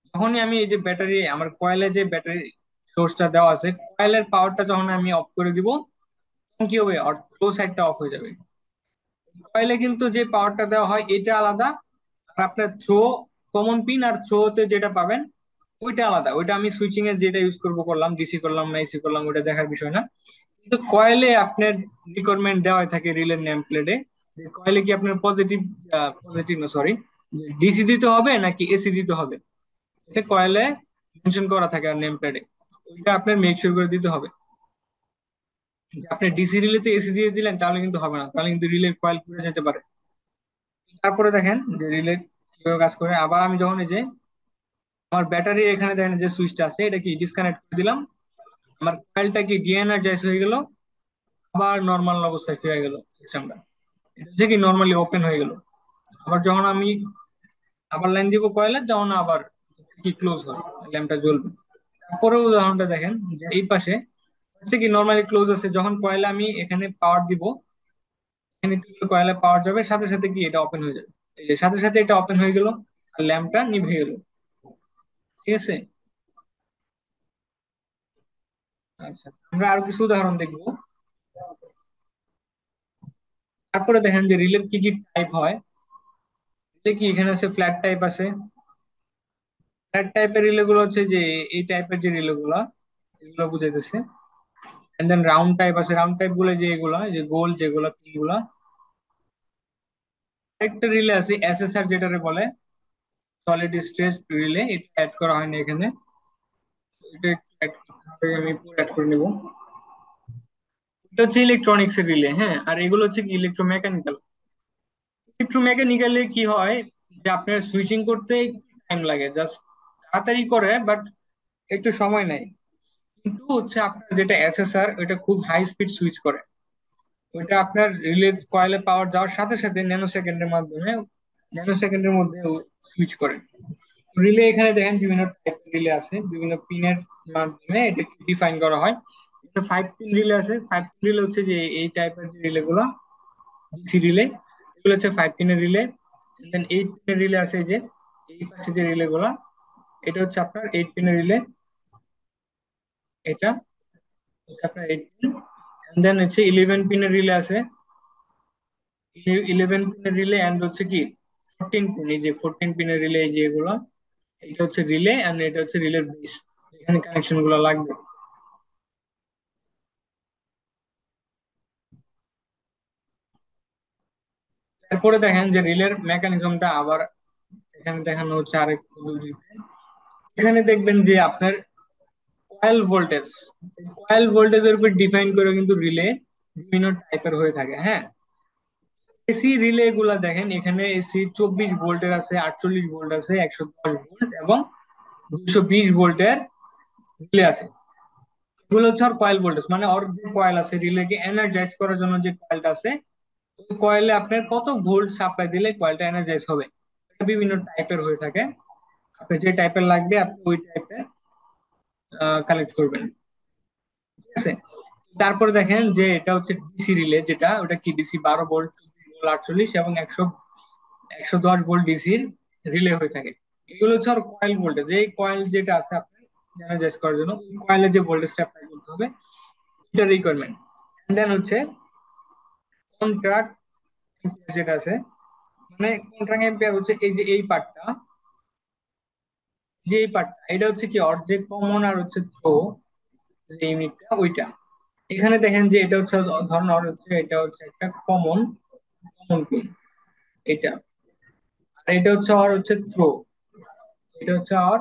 যখনই আমি এই যে ব্যাটারি আমার কয়েলে যে ব্যাটারি সোর্সটা দেওয়া আছে, কয়েলের পাওয়ারটা যখন আমি অফ করে দিব তখন কি হবে, থ্রো সাইডটা অফ হয়ে যাবে। কয়েলে কিন্তু যে পাওয়ারটা দেওয়া হয় এটা আলাদা, আর আপনার থ্রো কমন পিন আর থ্রোতে যেটা পাবেন ওইটা আলাদা। ওইটা আমি সুইচিং এর যেটা ইউজ করবো করলাম, ডিসি করলাম না এসি করলাম ওইটা দেখার বিষয় না। কিন্তু কয়েলে আপনার রিকোয়ারমেন্ট দেওয়া থাকে রিলের নেম প্লেটে, যে কয়েলে কি আপনার পজিটিভ না সরি ডিসি দিতে হবে নাকি এসি দিতে হবে, এটা কয়েলে মেনশন করা থাকে আর নেম প্লেটে। ওইটা আপনার মেক শিওর করে দিতে হবে। যে আপনি ডিসি রিলেতে এসি দিয়ে দিলেন তাহলে কিন্তু হবে না, তাহলে কিন্তু রিলের কয়েল পুড়ে যেতে পারে। তারপরে দেখেন যে রিলে কিভাবে কাজ করে। আবার আমি যখন এই যে আমার ব্যাটারি এখানে দেখেন যে সুইচটা আছে এটা কি ডিসকানেক্ট করে দিলাম, আমার কয়েলটা কি ডিএনার্জাইজ হয়ে গেল, আবার নর্মাল অবস্থায় ফিরে গেল সিস্টেমটা। এটা হচ্ছে কি নর্মালি ওপেন হয়ে গেল। আবার যখন আমি আবার লাইন দিব কয়েলে তখন আবার কি ক্লোজ হয়, ল্যাম্পটা জ্বলবে। তারপরে উদাহরণটা দেখেন যে এই পাশে হচ্ছে কি নর্মালি ক্লোজ আছে, যখন কয়েলে আমি এখানে পাওয়ার দিব, এখানে কয়েলে পাওয়ার যাবে, সাথে সাথে কি এটা ওপেন হয়ে যাবে। এই যে সাথে সাথে এটা ওপেন হয়ে গেল আর ল্যাম্পটা নিভে গেল। ঠিক আছে। আচ্ছা, আমরা আরো কিছু উদাহরণ দেখবো। তারপরে দেখেন যে রিলের কি কি টাইপ হয়। কি এখানে আছে ফ্ল্যাট টাইপ আছে। ফ্ল্যাট টাইপের রিলে গুলো হচ্ছে যে এই টাইপের যে রিলে গুলা এগুলো বুঝাইতেছে। এন্ড দেন রাউন্ড টাইপ আছে, রাউন্ড টাইপ গুলো যে এগুলা এই যে গোল যেগুলা পিন গুলা। একটা রিলে আছে এসএসআর যেটারে বলে সলিড স্টেট রিলে, এটা অ্যাড করা হয়নি এখানে। এটা add করতে হবে, আমি পরে অ্যাড করে নিব। এটা হচ্ছে ইলেকট্রনিক্স এর রিলে, হ্যাঁ। আর এগুলো হচ্ছে কি ইলেকট্রোমেকানিক্যাল। ইলেকট্রোমেকানিক্যালি কি হয় যে আপনার সুইচিং করতে টাইম লাগে, জাস্ট তাড়াতাড়ি করে বাট একটু সময় নেয়। কিন্তু হচ্ছে আপনার যেটা এসএসআর ওটা খুব হাই স্পিড সুইচ করে। ওইটা আপনার রিলে কয়েলে পাওয়ার যাওয়ার সাথে সাথে ন্যানো সেকেন্ডের মধ্যে সুইচ করে। রিলে এখানে দেখেন বিভিন্ন টাইপের রিলে আছে, বিভিন্ন পিনের মাধ্যমে এটা ডিফাইন করা হয়। এটা 5 পিন রিলে আছে। 5 পিন রিলে হচ্ছে যে এই টাইপের যে রিলে গুলো ডিসি রিলে, এগুলো হচ্ছে 5 পিনের রিলে। দেন 8 পিনের রিলে আছে, এই যে এই পাশে যে রিলে গুলা, এটা হচ্ছে আপনার 8 পিনের রিলে। এটা হচ্ছে আপনার 8 পিন। দেন হচ্ছে 11 পিনের রিলে আছে। 11 পিনের রিলে এন্ড হচ্ছে কি 14 পিন, এই যে 14 পিনের রিলে, এই যে এগুলো, এটা হচ্ছে রিলে এন্ড এটা হচ্ছে রিলের বেস, এখানে কানেকশন গুলো লাগবে। তারপরে দেখেন যে রিলের মেকানিজমটা আবার এখানে দেখানো হচ্ছে আরেক পদ্ধতিতে। এখানে দেখবেন যে আপনার কয়েল ভোল্টেজ, কয়েল ভোল্টেজের উপর ডিফাইন করে কিন্তু রিলে বিভিন্ন টাইপের হয়ে থাকে, হ্যাঁ। এসি রিলে গুলা দেখেন, এখানে এসি 24 ভোল্টের আছে, 48 ভোল্ট আছে, 110 ভোল্ট এবং 220 ভোল্টের রিলে আছে। এগুলো হচ্ছে আর কয়েল ভোল্টেজ, মানে ওর যে কয়েল আছে রিলেকে এনার্জাইজ করার জন্য যে কয়েলটা আছে, ওই কয়েলে আপনার কত ভোল্ট সাপ্লাই দিলে কয়েলটা এনার্জাইজ হবে। এটা বিভিন্ন টাইপের হয়ে থাকে। আপনি যে টাইপের লাগবে আপনি ওই টাইপের কালেক্ট করবেন। ঠিক আছে। তারপরে দেখেন যে এটা হচ্ছে ডিসি রিলে, যেটা ওটা কি ডিসি 12 ভোল্ট, 48 এবং 110 ভোল্ট ডিসির রিলে হয়ে থাকে। এগুলো হচ্ছে আর কয়েল ভোল্টেজ, এই কয়েল যেটা আছে আপনার এনার্জাইজ করার জন্য ওই কয়েলে যে ভোল্টেজটা অ্যাপ্লাই করতে হবে এটা রিকোয়ারমেন্ট। দেন হচ্ছে কন্ট্রাক্ট যেটা আছে, মানে কন্ট্রাক্ট এম্পিয়ার হচ্ছে এই যে এই পার্টটা, যে এই পার্টটা এটা হচ্ছে কি অর্ধেক কমন আর হচ্ছে থ্রো যে ইউনিটটা ওইটা। এখানে দেখেন যে এটা হচ্ছে ধরেন হচ্ছে এটা হচ্ছে একটা কমন কমন পিন এটা, আর এটা হচ্ছে আর হচ্ছে থ্রো, এটা হচ্ছে আর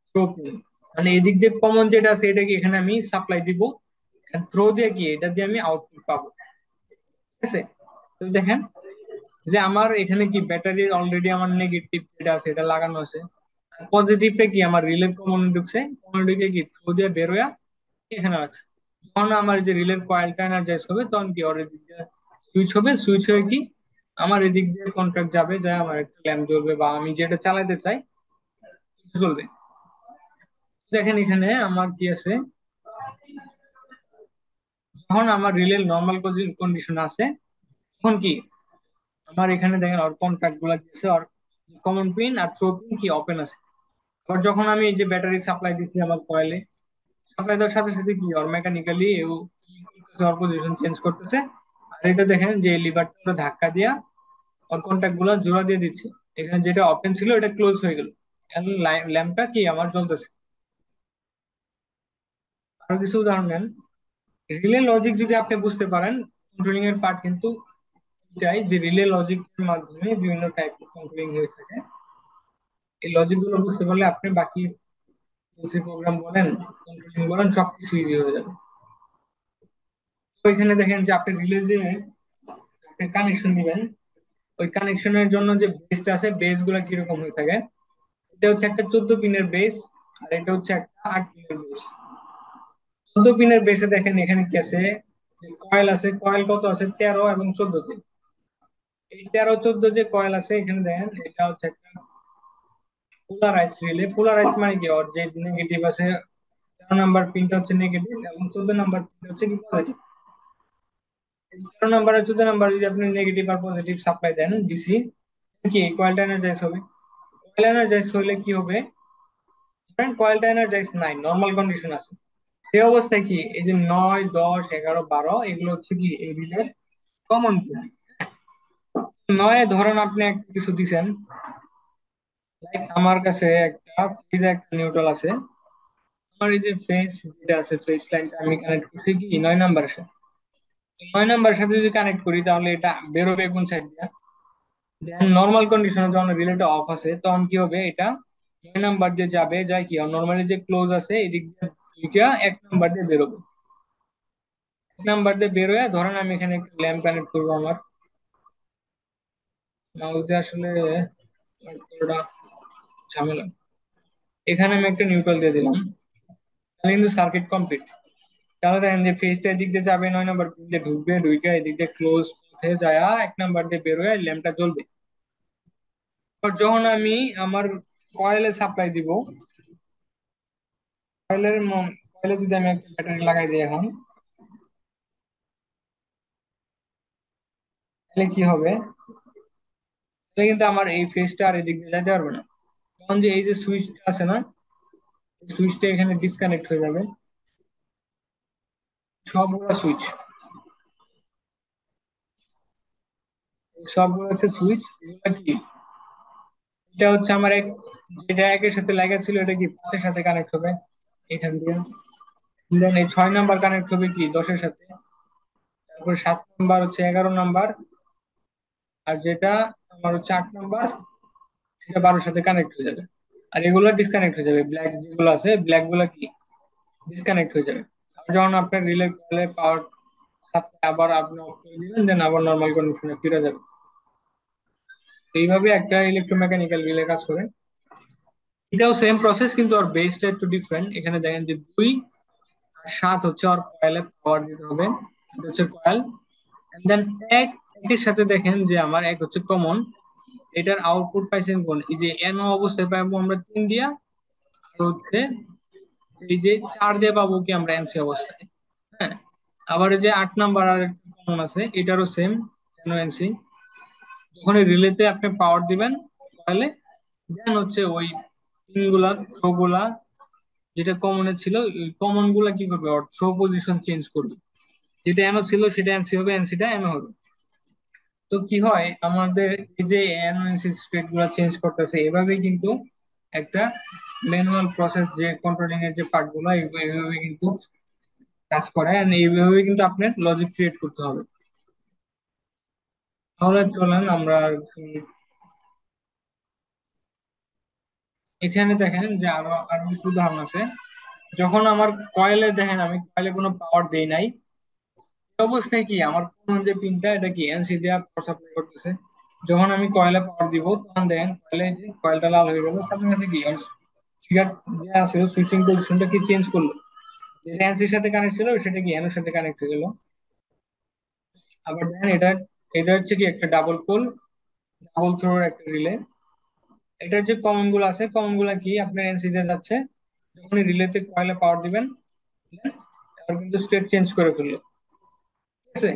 থ্রো পিন। মানে এদিক দিয়ে কমন যেটা আছে এটা কি এখানে আমি সাপ্লাই দিব, থ্রো দিয়ে কি এটা দিয়ে আমি আউটপুট পাবো। ঠিক আছে। তো দেখেন যে আমার এখানে কি ব্যাটারির অলরেডি আমার নেগেটিভ যেটা আছে এটা লাগানো আছে, পজিটিভটা কি আমার রিলে কমন ঢুকছে, কমন ঢুকে কি থ্রু দিয়ে বের হইয়া এখানে রাখছে। যখন আমার যে রিলের কয়েলটা এনার্জাইজ হবে তখন কি ওর এদিক দিয়ে সুইচ হবে, সুইচ হয়ে কি আমার এদিক দিয়ে কন্ট্রাক্ট যাবে, যায় আমার একটা ল্যাম্প জ্বলবে বা আমি যেটা চালাতে চাই সেটা চলবে। দেখেন এখানে আমার কি আছে, যখন আমার রিলের নর্মাল কন্ডিশন আছে তখন কি আমার এখানে দেখেন ওর কন্ট্রাক্ট গুলা দিচ্ছে, ওর কমন পিন আর থ্রো পিন কি ওপেন আছে। আবার যখন আমি এই যে ব্যাটারি সাপ্লাই দিচ্ছি আমার কয়েলে, সাপ্লাই দেওয়ার সাথে সাথে কি ওর মেকানিক্যালি ওর পজিশন চেঞ্জ করতেছে। আর এটা দেখেন যে লিভারটা ধাক্কা দিয়া ওর কন্ট্যাক্ট গুলো জোড়া দিয়ে দিচ্ছে, এখানে যেটা ওপেন ছিল এটা ক্লোজ হয়ে গেল, এখন ল্যাম্পটা কি আমার জ্বলতেছে। আরো কিছু উদাহরণ নেন। রিলে লজিক যদি আপনি বুঝতে পারেন, কন্ট্রোলিং এর পার্ট কিন্তু এটাই যে রিলে লজিক এর মাধ্যমে বিভিন্ন টাইপের কন্ট্রোলিং হয়ে থাকে। এই লজিক গুলো বুঝতে পারলে আপনি বাকি এলসি প্রোগ্রাম বলেন, কন্ট্রোলিং বলেন, সবকিছু ইজি হয়ে যাবে। তো এখানে দেখেন যে আপনি রিলে যে কানেকশন দিবেন, ওই কানেকশনের জন্য যে বেসটা আছে বেস গুলা কিরকম হয়ে থাকে। এটা হচ্ছে একটা 14 পিনের বেস, আর এটা হচ্ছে একটা 8 পিনের বেস। 14 পিনের বেসে দেখেন এখানে কি আছে, কয়েল আছে, কয়েল কত আছে 13 এবং 14তে। এই 13 14 যে কয়েল আছে এখানে দেখেন এটা হচ্ছে একটা পোলারাইজ রিলে, পোলারাইজ মানে কি, ওর যে নেগেটিভ আছে 13 নাম্বার পিনটা হচ্ছে নেগেটিভ এবং 14 নাম্বার পিনটা হচ্ছে কি পজিটিভ। 13 নাম্বার আর 14 নাম্বার যদি আপনি নেগেটিভ আর পজিটিভ সাপ্লাই দেন ডিসি, কি কয়েলটা এনার্জাইজ হবে। কয়েল এনার্জাইজ হলে কি হবে, ধরেন কয়েলটা এনার্জাইজ নাই, নর্মাল কন্ডিশন আছে, সেই অবস্থায় কি এই যে 9, 10, 11, 12 এগুলো হচ্ছে কি এই রিলের কমন পিন। 9 ধরেন আপনি একটা কিছু দিছেন, লাইক আমার কাছে একটা ফেজ একটা নিউট্রাল আছে, আমার এই যে ফেজ যেটা আছে ফেজ লাইনটা আমি কানেক্ট করছি কি 9 নাম্বারের সাথে। 9 নাম্বারের সাথে যদি কানেক্ট করি তাহলে এটা বেরোবে কোন সাইড দিয়ে, দেন নর্মাল কন্ডিশনে যখন রিলেটা অফ আছে তখন কি হবে, এটা 9 নাম্বার দিয়ে যাবে, যায় কি নর্মালি যে ক্লোজ আছে এদিক দিয়ে দুইটা 1 নাম্বার দিয়ে বেরোবে। 1 নাম্বার দিয়ে বেরোয় ধরেন আমি এখানে একটা ল্যাম্প কানেক্ট করবো, আমার মাউস দিয়ে আসলে ওটা ঝামেলা। এখানে আমি একটা নিউট্রাল দিয়ে দিলাম, তাহলে কিন্তু সার্কিট কমপ্লিট। তাহলে দেখেন যে ফেজটা এদিক দিয়ে যাবে, 9 নাম্বার দিয়ে ঢুকবে, ঢুকে এদিক দিয়ে ক্লোজ পথে যায় 1 নাম্বার দিয়ে বেরোয় ল্যাম্পটা জ্বলবে। আর যখন আমি আমার কয়েলে সাপ্লাই দিব, কয়েলের কয়েলে যদি আমি একটা ব্যাটারি লাগাই দিই এখন, তাহলে কি হবে, তাহলে কিন্তু আমার এই ফেজটা আর এদিক দিয়ে যাইতে পারবে না। তখন যে এই যে সুইচটা আছে না, সুইচটা এখানে ডিসকানেক্ট হয়ে যাবে, সবগুলো সুইচ, সবগুলো হচ্ছে সুইচ। এগুলা কি, এটা হচ্ছে আমার যেটা একের সাথে লাগা ছিল এটা কি 5-এর সাথে কানেক্ট হবে এখান দিয়ে, দেন এই 6 নাম্বার কানেক্ট হবে কি 10-এর সাথে, তারপর 7 নাম্বার হচ্ছে 11 নাম্বার, আর যেটা আমার হচ্ছে 8 নাম্বার সেটা 12-এর সাথে কানেক্ট হয়ে যাবে। আর এগুলো ডিসকানেক্ট হয়ে যাবে, ব্ল্যাক যেগুলো আছে ব্ল্যাক গুলো কি ডিসকানেক্ট হয়ে যাবে। আর যখন আপনার রিলে কলে পাওয়ার সাপ্লাই আবার আপনি অফ করে দিবেন, দেন আবার নর্মাল কন্ডিশনে ফিরে যাবে। এইভাবে একটা ইলেকট্রোমেকানিক্যাল রিলে কাজ করে। এটাও সেম প্রসেস কিন্তু আর বেসটা একটু ডিফারেন্ট। এখানে দেখেন যে 2 আর 7 হচ্ছে আর কয়েলে পাওয়ার দিতে হবে, এটা হচ্ছে কয়েল। দেন একের সাথে দেখেন যে আমার এক হচ্ছে কমন, এটার আউটপুট পাইছেন কোন, এই যে এনো অবস্থায় পাবো আমরা 3 দিয়া, আর হচ্ছে এই যে 4 দিয়ে পাবো কি আমরা এনসি অবস্থায়। হ্যাঁ, আবার এই যে 8 নাম্বার আর কমন আছে, এটারও সেম এনো এনসি। যখন এই রিলেতে আপনি পাওয়ার দিবেন তাহলে দেন হচ্ছে ওই পিন গুলা থ্রো গুলা যেটা কমনে ছিল, কমন গুলা কি করবে, ওর থ্রো পজিশন চেঞ্জ করবে, যেটা এনো ছিল সেটা এনসি হবে, এনসিটা এনো হবে। তো কি হয় আমাদের এই যে এনো এনসি স্টেট গুলা চেঞ্জ করতেছে, এভাবেই কিন্তু একটা ম্যানুয়াল প্রসেস যে কন্ট্রোলিং এর যে পার্ট গুলো এইভাবে কিন্তু কাজ করে, and এইভাবে কিন্তু আপনার লজিক ক্রিয়েট করতে হবে। তাহলে চলেন আমরা এখানে দেখেন যে আরো আরো কিছু উদাহরণ আছে। যখন আমার কয়েলে দেখেন আমি কয়েলে কোনো পাওয়ার দেই নাই, এই অবস্থায় কি আমার কোন যে পিনটা এটা কি এনসি দিয়ে পাওয়ার সাপ্লাই করতেছে। যখন আমি কয়েলে পাওয়ার দিব তখন দেখেন কয়েলে যে কয়েলটা লাল হয়ে গেল, সাথে সাথে কি ট্রিগার যে আছে সুইচিং পজিশনটা কি চেঞ্জ করলো, যেটা এনসির সাথে কানেক্ট ছিল সেটা কি এনের সাথে কানেক্ট হয়ে গেল। আবার দেখেন এটা এটা হচ্ছে কি একটা ডাবল পোল ডাবল থ্রোর একটা রিলে। এটার যে কমন গুলো আছে কমন গুলা কি আপনার এনসি তে যাচ্ছে, যখন রিলেতে কয়েলে পাওয়ার দিবেন তারপর কিন্তু স্টেট চেঞ্জ করে ফেললো, ঠিক আছে।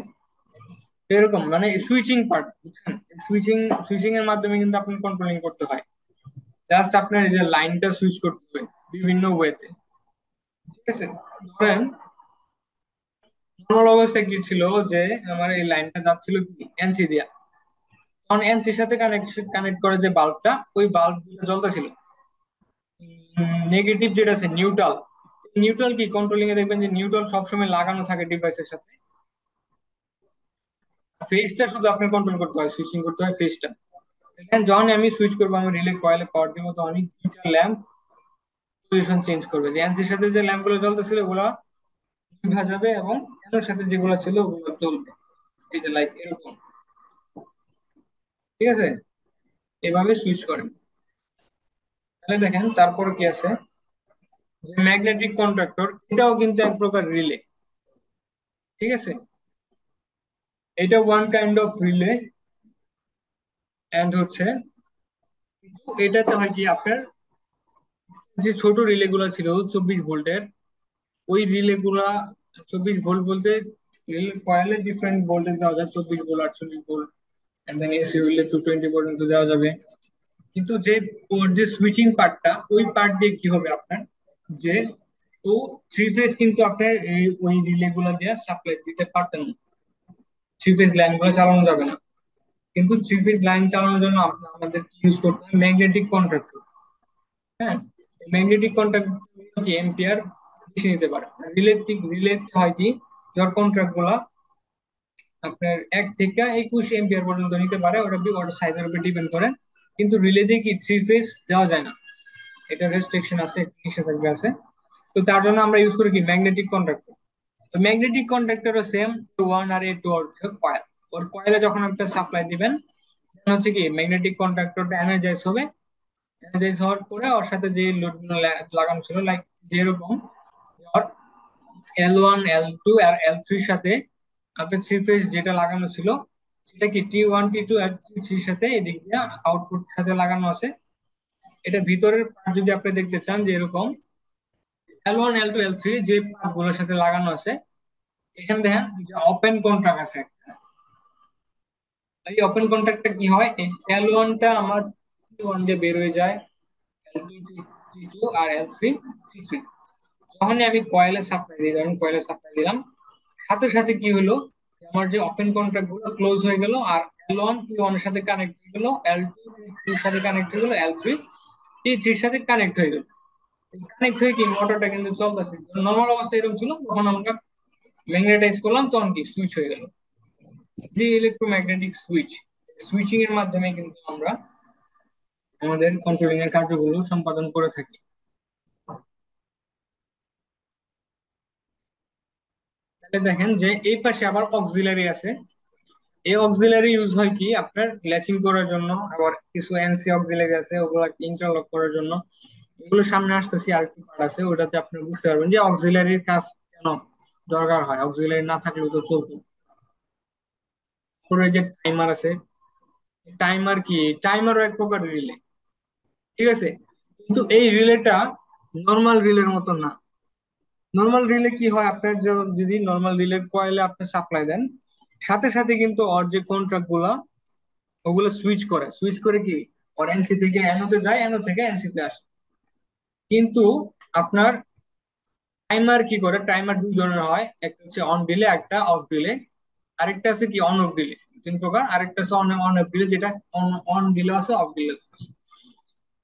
এরকম মানে সুইচিং পার্ট, বুঝছেন, সুইচিং সুইচিং এর মাধ্যমে কিন্তু আপনি কন্ট্রোলিং করতে হয়। জাস্ট আপনার এই যে লাইনটা সুইচ করতে হবে বিভিন্ন ওয়েতে, ঠিক আছে। ধরেন নর্মাল অবস্থায় কি ছিল যে আমার এই লাইনটা যাচ্ছিল কি এনসি দিয়া, তখন এনসির সাথে কানেক্ট করে যে বাল্বটা, ওই বাল্ব জ্বলতেছিল। নেগেটিভ যেটা আছে নিউট্রাল, নিউট্রাল কি কন্ট্রোলিং এ দেখবেন যে নিউট্রাল সবসময় লাগানো থাকে ডিভাইসের সাথে, ফেজটা শুধু আপনি কন্ট্রোল করতে হয়, সুইচিং করতে হয় ফেজটা। এখানে যখন আমি সুইচ করবো, আমি রিলে কয়েলে পাওয়ার দিব, তখন দুইটা ল্যাম্প পজিশন চেঞ্জ করবে, যে এনসির সাথে যে ল্যাম্প গুলো জ্বলতেছিল ওগুলো নিভা যাবে এবং এর সাথে যেগুলো ছিল ওগুলো জ্বলবে, এই যে লাইক এরকম, ঠিক আছে। এভাবে সুইচ করেন। তাহলে দেখেন তারপর কি আছে, যে ম্যাগনেটিক কন্ট্রাক্টর, এটাও কিন্তু এক প্রকার রিলে, ঠিক আছে। এটা one kind of relay, and হচ্ছে কিন্তু এটাতে হয় কি আপনার যে ছোট রিলে গুলা ছিল 24 ভোল্টের, ওই রিলে গুলা 24 ভোল্ট বলতে রিলে কয়েলে ডিফারেন্ট ভোল্টেজ দেওয়া যায়, 24 volt, 48 volt, and then AC হইলে 220 পর্যন্ত দেওয়া যাবে। কিন্তু যে ওর যে সুইচিং পার্টটা, ওই পার্ট দিয়ে কি হবে আপনার, যে ও থ্রি ফেজ কিন্তু আপনার ওই রিলে গুলা দিয়ে সাপ্লাই দিতে পারতেন না, থ্রি ফেজ লাইন গুলো চালানো যাবে না। কিন্তু থ্রি ফেজ লাইন চালানোর জন্য আমাদের ইউজ করতে হবে ম্যাগনেটিক কন্ট্রাক্টর। হ্যাঁ, ম্যাগনেটিক কন্ট্রাক্টর কি এম্পিয়ার বেশি নিতে পারে। রিলে হয় কি, যার কন্ট্রাক্ট গুলা আপনার 1 থেকে 21 এম্পিয়ার পর্যন্ত নিতে পারে, ওটা ওটা সাইজের উপর ডিপেন্ড করে। কিন্তু রিলে দিয়ে কি থ্রি ফেজ দেওয়া যায় না, এটা রেস্ট্রিকশন আছে, নিষেধাজ্ঞা আছে। তো তার জন্য আমরা ইউজ করি কি ম্যাগনেটিক কন্ট্রাক্টর। তো ম্যাগনেটিক কন্ট্রাক্টরও সেম, ওয়ান আর এ টু হচ্ছে কয়েল। ওর কয়েলে যখন আপনি সাপ্লাই দিবেন, তখন হচ্ছে কি ম্যাগনেটিক কন্ট্রাক্টরটা এনার্জাইজ হবে। এনার্জাইজ হওয়ার পরে ওর সাথে যে লোড লাগানো ছিল, লাইক যেরকম L1 L2 আর L3 সাথে আপনার থ্রি ফেজ যেটা লাগানো ছিল, সেটা কি T1 T2 আর T3 সাথে এদিক দিয়ে আউটপুট সাথে লাগানো আছে। এটা ভিতরের part যদি আপনি দেখতে চান, যে এরকম L1 L2 L3 যে পার্ট গুলোর সাথে লাগানো আছে, এখানে দেখেন যে ওপেন কন্ট্রাক্ট আছে একটা। এই ওপেন কন্ট্রাক্টটা কি হয়, এই L1টা আমার T1 দিয়ে বের হয়ে যায়, L2 T2 আর L3 T3। যখনই আমি কয়েলে সাপ্লাই দিই, ধরুন কয়েলে সাপ্লাই দিলাম, সাথে সাথে কি হলো, আমার যে ওপেন কন্ট্রাক্ট গুলো ক্লোজ হয়ে গেল, আর L1 T1 এর সাথে কানেক্ট হয়ে গেল, L2 T2 এর সাথে কানেক্ট হয়ে গেল, L3 T3 এর সাথে কানেক্ট হয়ে গেল। কানেক্ট হয়ে কি মোটরটা কিন্তু চলতেছে। নর্মাল অবস্থা এরকম ছিল, তখন আমরা ম্যাগনেটাইজ করলাম, তখন কি সুইচ হয়ে গেল। যে ইলেকট্রোম্যাগনেটিক সুইচ, সুইচিং এর মাধ্যমে কিন্তু আমরা আমাদের কন্ট্রোলিং এর কার্যগুলো সম্পাদন করে থাকি। তাহলে দেখেন যে এই পাশে আবার অক্সিলারি আছে। এই অক্সিলারি ইউজ হয় কি আপনার ল্যাচিং করার জন্য, আবার কিছু এনসি অক্সিলারি আছে ওগুলা ইন্টারলক করার জন্য। এগুলো সামনে আসতেছি, আর কি পার্ট আছে ওটাতে আপনি বুঝতে পারবেন যে অক্সিলারির কাজ কেন দরকার হয়, অক্সিলারি না থাকলেও তো চলতো। তারপরে যে টাইমার আছে, টাইমার কি, টাইমারও এক প্রকার রিলে, ঠিক আছে। কিন্তু এই রিলেটা নর্মাল রিলের মতো না। নর্মাল রিলে কি হয়, আপনার যদি নর্মাল রিলের কয়েলে আপনি সাপ্লাই দেন, সাথে সাথে কিন্তু ওর যে কন্ট্রাক্ট গুলা, ওগুলো সুইচ করে কি ওর এনসি থেকে এনোতে যায়, এনো থেকে এনসি তে আসে। কিন্তু আপনার টাইমার কি করে, টাইমার দুই ধরনের হয়, একটা হচ্ছে অন ডিলে, একটা অফ ডিলে। আরেকটা আছে কি অন অফ ডিলে, তিন প্রকার। আরেকটা আছে অন অন অফ ডিলে, যেটা অন অন ডিলে আছে, অফ ডিলে আছে।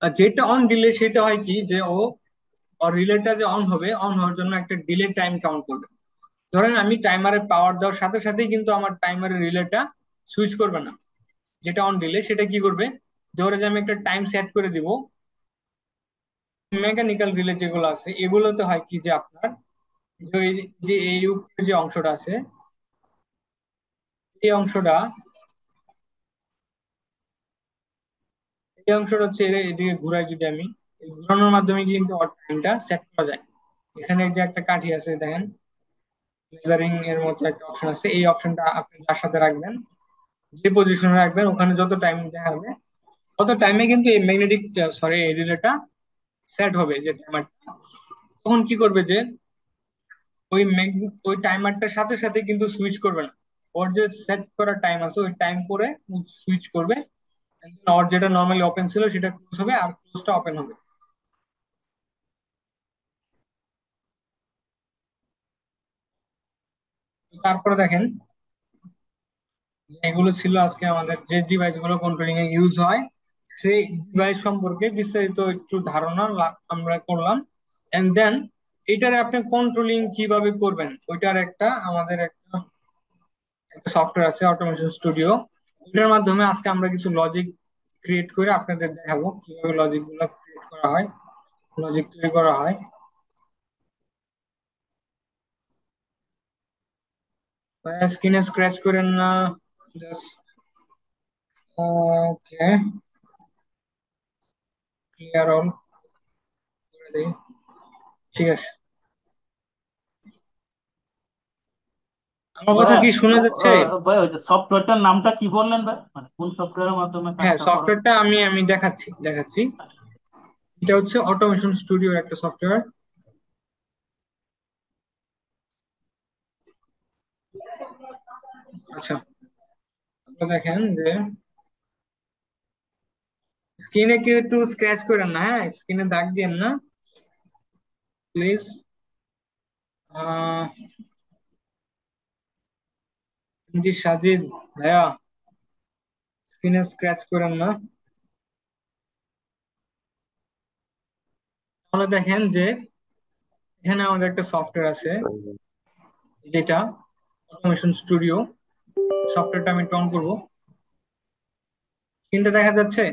আর যেটা অন ডিলে সেটা হয় কি, যে ও ওর রিলেটা যে অন হবে, অন হওয়ার জন্য একটা ডিলে টাইম কাউন্ট করবে। ধরেন আমি টাইমারে পাওয়ার দেওয়ার সাথে সাথেই কিন্তু আমার টাইমারের রিলেটা সুইচ করবে না। যেটা অন ডিলে সেটা কি করবে, ধরে যে আমি একটা টাইম সেট করে দিব। মেকানিক্যাল রিলে যেগুলো আছে এগুলোতে হয় কি, যে আপনার যে এই উপরে যে অংশটা আছে, এই অংশটা এই অংশটা হচ্ছে এদিকে ঘুরাই, যদি আমি এই ঘুরানোর মাধ্যমে কিন্তু টাইমটা সেট করা যায়। এখানে যে একটা কাঠি আছে দেখেন, মেজারিং এর মতো একটা অপশন আছে, এই অপশনটা আপনি যার সাথে রাখবেন, যে পজিশনে রাখবেন, ওখানে যত টাইম দেখাবে তত টাইমে কিন্তু এই ম্যাগনেটিক, সরি, এই রিলেটা সেট হবে, যে টাইমারটা। তখন কি করবে, যে ওই টাইমারটার সাথে সাথে কিন্তু সুইচ করবে না। ওর যে সেট করা টাইম আছে, ওই টাইম পরে সুইচ করবে। And then ওর যেটা নর্মালি ওপেন ছিল সেটা ক্লোজ হবে, আর ক্লোজটা ওপেন হবে। তো তারপরে দেখেন, এগুলো ছিল আজকে আমাদের যে ডিভাইস গুলো কন্ট্রোলিং এ ইউজ হয়, সেই ডিভাইস সম্পর্কে বিস্তারিত একটু ধারণা আমরা করলাম। এন্ড দেন এটারে আপনি কন্ট্রোলিং কিভাবে করবেন, ওইটার আমাদের একটা সফটওয়্যার আছে, অটোমেশন স্টুডিও। এটার মাধ্যমে আজকে আমরা কিছু লজিক ক্রিয়েট করে আপনাদের দেখাবো কিভাবে লজিক গুলো ক্রিয়েট করা হয়, লজিক তৈরি করা হয়। স্ক্রিনে স্ক্র্যাচ করেন না, জাস্ট ওকে, ক্লিয়ার অল করে দিই, ঠিক আছে। আমার কথা ভাইয়া, কি শোনা যাচ্ছে? ভাই ওই যে সফটওয়্যারটার নামটা কি বললেন ভাই, মানে কোন সফটওয়্যারের মাধ্যমে হ্যাঁ, কাজটা করা? সফটওয়্যারটা আমি আমি দেখাচ্ছি। এটা হচ্ছে অটোমেশন স্টুডিওর একটা সফটওয়্যার। আচ্ছা, আপনারা দেখেন যে স্ক্রিনে কেউ একটু স্ক্র্যাচ করেন না, হ্যাঁ, স্ক্রিনে দাগ দিয়েন না প্লিজ। আহ জি সাজিদ ভাইয়া, স্ক্রিনে স্ক্র্যাচ করেন না। তাহলে দেখেন যে এখানে আমাদের একটা সফটওয়্যার আছে, যেটা অটোমেশন স্টুডিও। সফটওয়্যারটা আমি অন করবো, স্ক্রিনটা দেখা যাচ্ছে?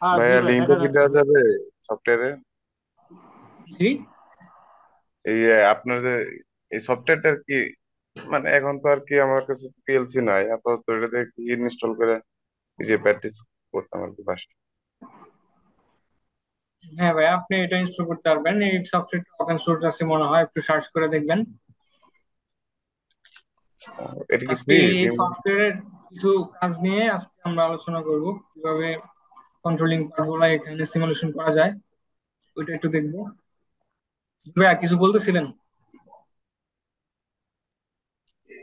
হ্যাঁ জি ভাইয়া ভাই লিঙ্কটা দেখা কি যাচ্ছে। দেওয়া যাবে সফটওয়্যারে? জি। এই যে আপনার যে এই সফটওয়্যারটার কি, মানে এখন তো আর কি আমার কাছে পিএলসি নাই, আপাতত এটাতে কি ইনস্টল করে এই যে প্র্যাকটিস করতাম আর কি বাসায়। হ্যাঁ ভাই, আপনি এটা ইনস্টল করতে পারবেন। এই সফটওয়্যারটা ওপেন সোর্স আছে মনে হয়, একটু সার্চ করে দেখবেন। এটা কি আজকে ফ্রি? এই সফটওয়্যারের কিছু কাজ নিয়ে আজকে আমরা আলোচনা করব, কিভাবে কন্ট্রোলিং পার্টগুলো এখানে সিমুলেশন করা যায়, ওইটা একটু দেখবো। ভাইয়া কিছু বলতেছিলেন?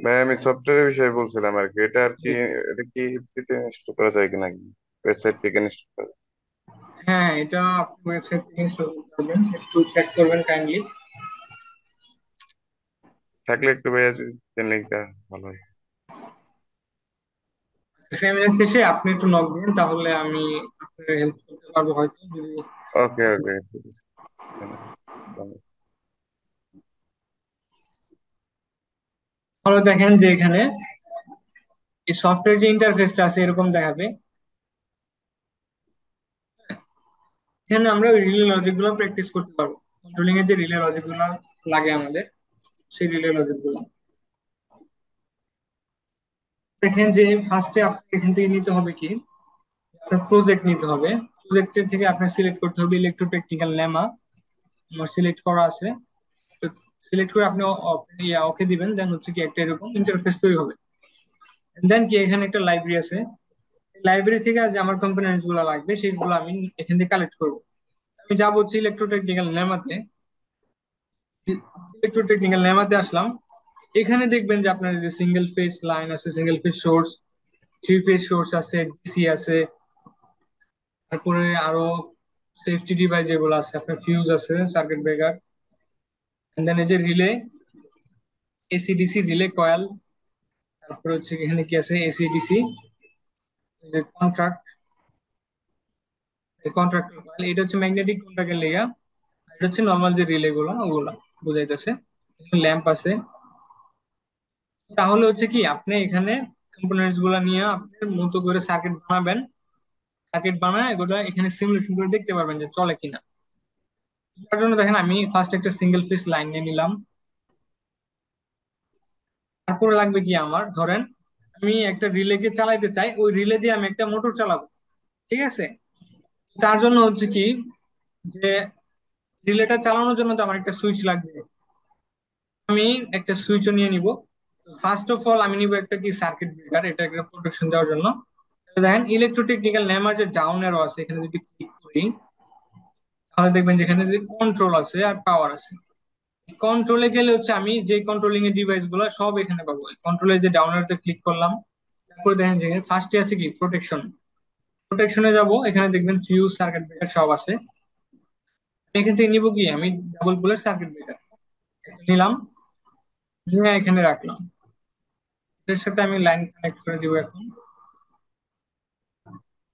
ভাই আমি সফটওয়্যারের বিষয়ে বলছিলাম আর কি, এটা আর জি। কি, এটা কি ফ্রিতে ইনস্টল করা যায় কিনা, ওয়েবসাইট থেকে ইনস্টল করা যায়? হ্যাঁ, এটা আপনি ওয়েবসাইট থেকে ইনস্টল করতে পারবেন, একটু চেক করবেন কাইন্ডলি। থাকলে একটু ভাইয়া যদি লিঙ্কটা ভালো হয়। ফেমিনার শেষে আপনি একটু নক দিন, তাহলে আমি আপনার হেল্প করতে পারবো হয়তো, যদি। ওকে ওকে, ঠিক আছে, ধন্যবাদ। তাহলে দেখেন যে এখানে এই সফটওয়্যার যে ইন্টারফেসটা আছে এরকম দেখাবে। এখানে আমরা ওই রিলে লজিক গুলো প্র্যাকটিস করতে পারবো, কন্ট্রোলিং এর যে রিলে লজিক গুলো লাগে আমাদের, সেই রিলে লজিক গুলো। দেখেন যে ফার্স্টে আপনি এখান থেকে নিতে হবে কি, আপনার প্রজেক্ট নিতে হবে। প্রজেক্টের থেকে আপনার সিলেক্ট করতে হবে ইলেকট্রোটেকনিক্যাল লেমা। আমার সিলেক্ট করা আছে, তো সিলেক্ট করে আপনি ওকে দিবেন, দেন হচ্ছে কি একটা এরকম ইন্টারফেস তৈরি হবে। দেন কি এখানে একটা লাইব্রেরি আছে, লাইব্রেরি থেকে যে আমার কম্পোনেন্টস গুলো লাগবে সেগুলো আমি এখান থেকে কালেক্ট করবো। আমি যাবো হচ্ছে ইলেকট্রোটেকনিক্যাল লেমাতে। ইলেকট্রোটেকনিক্যাল লেমাতে আসলাম, এখানে দেখবেন যে আপনার যে সিঙ্গেল ফেজ লাইন আছে, single phase source, three phase source আছে, ডিসি আছে, তারপরে আরো সেফটি ডিভাইস যেগুলো আছে, আপনার ফিউজ আছে, সার্কিট ব্রেকার, দেন এই যে রিলে, এসিডিসি রিলে কয়েল, তারপরে হচ্ছে এখানে কি আছে, এসিডিসি যে কন্ট্রাক্ট, কন্ট্রাক্টর কয়েল, এটা হচ্ছে ম্যাগনেটিক কন্ট্রাক্টের লেগা। আর এটা হচ্ছে নর্মাল যে রিলে গুলো ওগুলা বুঝাইতেছে। ল্যাম্প আছে। তাহলে হচ্ছে কি আপনি এখানে কম্পোনেন্টস গুলা নিয়ে আপনার মতো করে সার্কিট বানাবেন। সার্কিট বানায় এগুলো এখানে সিমুলেশন করে দেখতে পারবেন যে চলে কিনা। তার জন্য দেখেন আমি ফার্স্ট একটা সিঙ্গেল ফেজ লাইন নিয়ে নিলাম। তারপরে লাগবে কি, আমার ধরেন আমি একটা রিলেকে চালাইতে চাই, ওই রিলে দিয়ে আমি একটা মোটর চালাবো, ঠিক আছে? তার জন্য হচ্ছে কি, যে রিলেটা চালানোর জন্য তো আমার একটা সুইচ লাগবে। আমি একটা সুইচও নিয়ে নিব। ফার্স্ট অফ অল আমি নিব একটা কি সার্কিট ব্রেকার, এটা একটা প্রোটেকশন দেওয়ার জন্য। তো দেখেন ইলেকট্রোটেকনিক্যাল নেমার যে ডাউন এরো আছে, এখানে যদি ক্লিক করি তাহলে দেখবেন যেখানে যে কন্ট্রোল আছে আর পাওয়ার আছে। কন্ট্রোলে গেলে হচ্ছে আমি যে কন্ট্রোলিং এর ডিভাইস গুলো সব এখানে পাবো। কন্ট্রোলে যে ডাউন এরোতে ক্লিক করলাম, তারপরে দেখেন যে ফার্স্টে আছে কি প্রোটেকশন। প্রোটেকশনে যাব, এখানে দেখবেন ফিউজ সার্কিট ব্রেকার সব আছে। এখান থেকে নিব কি, আমি ডাবল পোলের সার্কিট ব্রেকার নিলাম, নিয়ে এখানে রাখলাম। এর সাথে আমি লাইন কানেক্ট করে দিব এখন।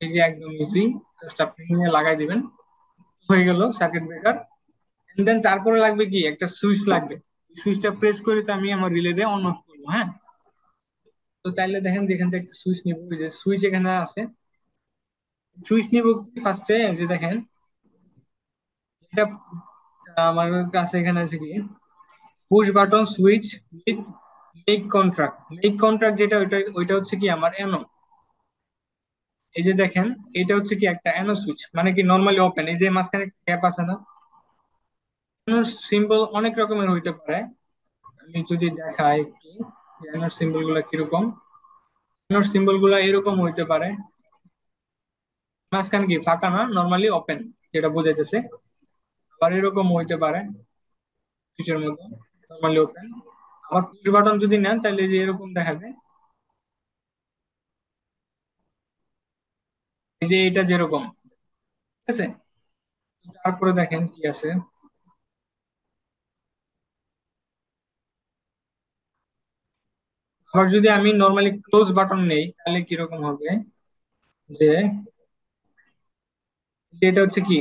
এই যে একদম ইজি, জাস্ট আপনি নিয়ে লাগাই দিবেন, হয়ে গেল সার্কিট ব্রেকার। দেন তারপরে লাগবে কি, একটা সুইচ লাগবে। সুইচটা প্রেস করে তো আমি আমার রিলেতে অন অফ করবো, হ্যাঁ। তো তাইলে দেখেন যে এখান থেকে একটা সুইচ নিব, এই যে সুইচ এখানে আছে। সুইচ নিব ফার্স্টে, যে দেখেন এটা আমার কাছে এখানে আছে কি, push button switch with make contract. Make contract যেটা, ওইটা ওইটা হচ্ছে কি আমার এনো। এই যে দেখেন, এটা হচ্ছে কি একটা এনো সুইচ, মানে কি নর্মালি ওপেন, এই যে মাঝখানে গ্যাপ আছে না। সিম্বল অনেক রকমের হইতে পারে, আমি যদি দেখাই একটু এনোর সিম্বল গুলা কিরকম। এনোর সিম্বল গুলা এরকম হইতে পারে, মাঝখানে কি ফাঁকা না, নর্মালি ওপেন, যেটা বোঝাইতেছে। আবার এরকম হইতে পারে সুইচের মতো, নর্মালি ওপেন। আবার পুশ বাটন যদি নেন তাহলে যে এরকম দেখাবে, এই যে এটা যেরকম, ঠিক আছে। তারপরে দেখেন কি আছে। আবার যদি আমি নর্মালি ক্লোজ বাটন নেই তাহলে কিরকম হবে, যে এটা হচ্ছে কি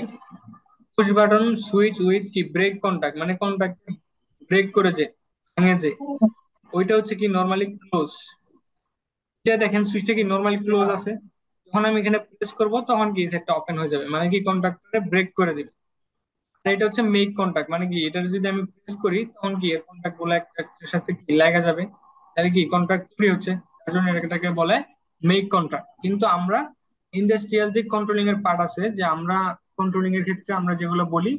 পুশ বাটন সুইচ উইথ কি ব্রেক কন্টাক্ট, মানে কন্টাক্ট ব্রেক করে যে ভাঙে যে, ওইটা হচ্ছে কি নর্মালি ক্লোজ। এটা দেখেন সুইচটা কি নর্মালি ক্লোজ আছে, যখন আমি এখানে প্রেস করব তখন কি সেটটা ওপেন হয়ে যাবে, মানে কি কন্টাক্টরে ব্রেক করে দিবে। আর এটা হচ্ছে মেক কন্টাক্ট, মানে কি এটা যদি আমি প্রেস করি তখন কি এর কন্টাক্ট গুলো একটার সাথে কি লাগা যাবে, তাহলে কি কন্টাক্ট ফ্রি হচ্ছে, তার জন্য এটাকে বলে মেক কন্টাক্ট। কিন্তু আমরা ইন্ডাস্ট্রিয়াল যে কন্ট্রোলিং এর পার্ট আছে, যে আমরা কন্ট্রোলিং এর ক্ষেত্রে আমরা যেগুলো বলি,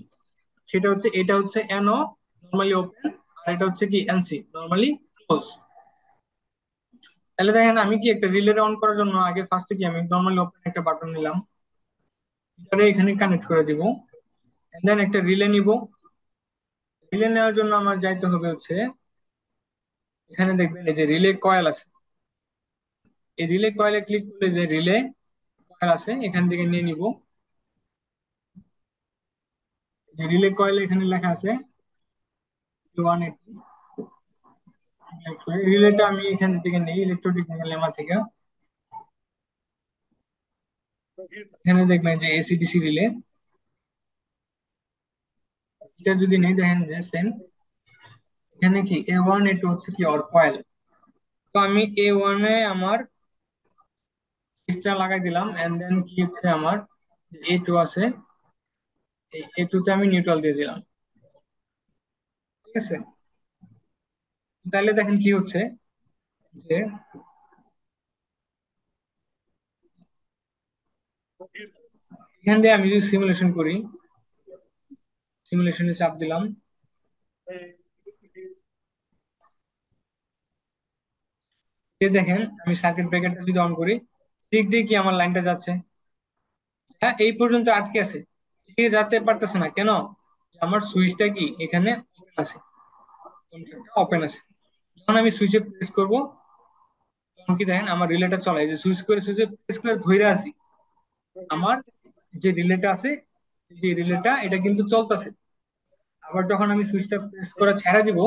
সেটা হচ্ছে এটা হচ্ছে এনও নর্মালি ওপেন, আর এটা হচ্ছে কি এনসি নর্মালি ক্লোজ। তাহলে দেখেন আমি কি একটা রিলে অন করার জন্য আগে ফার্স্টে কি আমি নর্মালি ওপেন একটা বাটন নিলাম, এটারে এখানে কানেক্ট করে দিব, দেন একটা রিলে নিব। রিলে নেওয়ার জন্য আমার যাইতে হবে হচ্ছে, এখানে দেখবেন এই যে রিলে কয়েল আছে, এই রিলে কয়েলে ক্লিক করলে যে রিলে কয়েল আছে এখান থেকে নিয়ে নিব। রিলে কয়েল এখানে লেখা আছে 180, রিলেটা আমি এখান থেকে নেই ইলেকট্রোটেকনিক্যাল লেমা থেকে। এখানে দেখবেন যে এসিডিসি রিলে, এটা যদি নেই দেখেন যে সেম, এখানে কি A1 A2 হচ্ছে কি অর কয়েল। তো আমি A1 এ আমার স্টার লাগাই দিলাম, এন্ড দেন কি হচ্ছে আমার A2 আছে, এই A2 তে আমি নিউট্রাল দিয়ে দিলাম, ঠিক আছে। তাহলে দেখেন কি হচ্ছে, যে এখান দিয়ে আমি যদি সিমুলেশন করি, সিমুলেশনে চাপ দিলাম, এই দেখেন আমি সার্কিট ব্রেকারটা যদি অন করি, দিক দিয়ে কি আমার লাইনটা যাচ্ছে, হ্যাঁ এই পর্যন্ত আটকে আছে, এদিকে যেতে পারতেছে না কেন, আমার সুইচটা কি এখানে ওপেন আছে, ওপেন আছে। যখন আমি সুইচে প্রেস করব তখন কি দেখেন আমার রিলেটা চলে, এই যে সুইচ করে সুইচে প্রেস করে ধরে আছি, আমার যে রিলেটা আছে, যে রিলেটা এটা কিন্তু চলতেছে। আবার যখন আমি সুইচটা প্রেস করে ছেড়ে দিব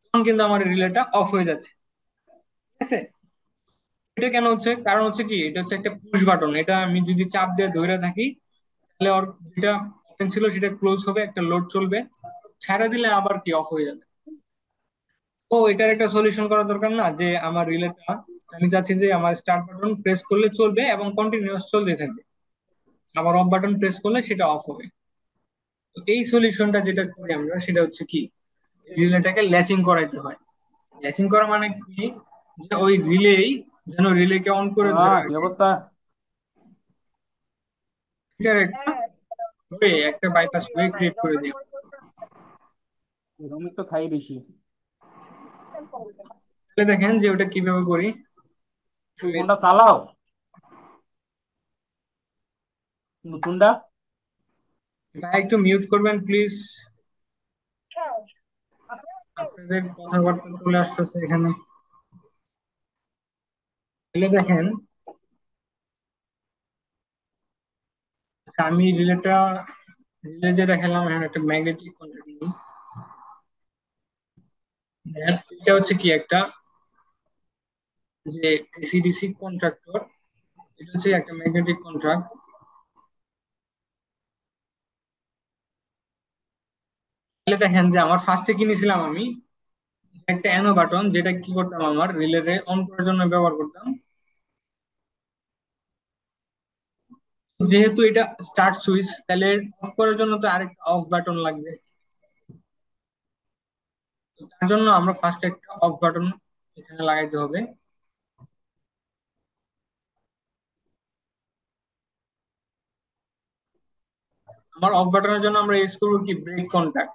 তখন কিন্তু আমার রিলেটা অফ হয়ে যাচ্ছে, ঠিক আছে। এটা কেন হচ্ছে, কারণ হচ্ছে কি এটা হচ্ছে একটা পুশ বাটন, এটা আমি যদি চাপ দিয়ে ধরে থাকি তাহলে ওর যেটা ওপেন ছিল সেটা ক্লোজ হবে, একটা লোড চলবে, ছেড়ে দিলে আবার কি অফ হয়ে যাবে। তো এটার একটা সলিউশন করা দরকার না, যে আমার রিলেটা আমি চাচ্ছি যে আমার স্টার্ট বাটন প্রেস করলে চলবে এবং কন্টিনিউয়াস চলতে থাকবে, আবার অফ বাটন প্রেস করলে সেটা অফ হবে। তো এই সলিউশনটা যেটা করি আমরা সেটা হচ্ছে কি, রিলেটাকে ল্যাচিং করাইতে হয়। ল্যাচিং করা মানে কি, যে ওই রিলেই যেন রিলেকে অন করে ধরে কি রাখে, অবস্থা? এটার একটা ওয়ে, একটা বাইপাস ওয়ে ক্রিয়েট করে দিই। রমিক তো খাই বেশি। তাহলে দেখেন যে ওটা কিভাবে করি। তুই ফোনটা চালাও নতুনটা। ভাই একটু মিউট করবেন প্লিজ, আপনাদের কথাবার্তা চলে আসতেছে এখানে। তাহলে দেখেন, আচ্ছা, আমি রিলে যে দেখালাম এখানে একটা ম্যাগনেটিক কন্ট্যাক্ট নিই। এটা হচ্ছে কি একটা যে এসিডিসি কন্ট্রাক্টর, এটা হচ্ছে একটা ম্যাগনেটিক কন্ট্রাক্ট। তাহলে দেখেন যে আমার ফার্স্টে কিনেছিলাম আমি একটা অ্যানো বাটন, যেটা কি করতাম আমার রিলে অন করার জন্য ব্যবহার করতাম। যেহেতু এটা স্টার্ট সুইচ, তাহলে অফ করার জন্য তো আরেকটা অফ বাটন লাগবে। তো তার জন্য আমরা ফার্স্ট একটা অফ বাটন এখানে লাগাইতে হবে। আমার অফ বাটনের জন্য আমরা ইউজ করবো কি ব্রেক কন্টাক্ট,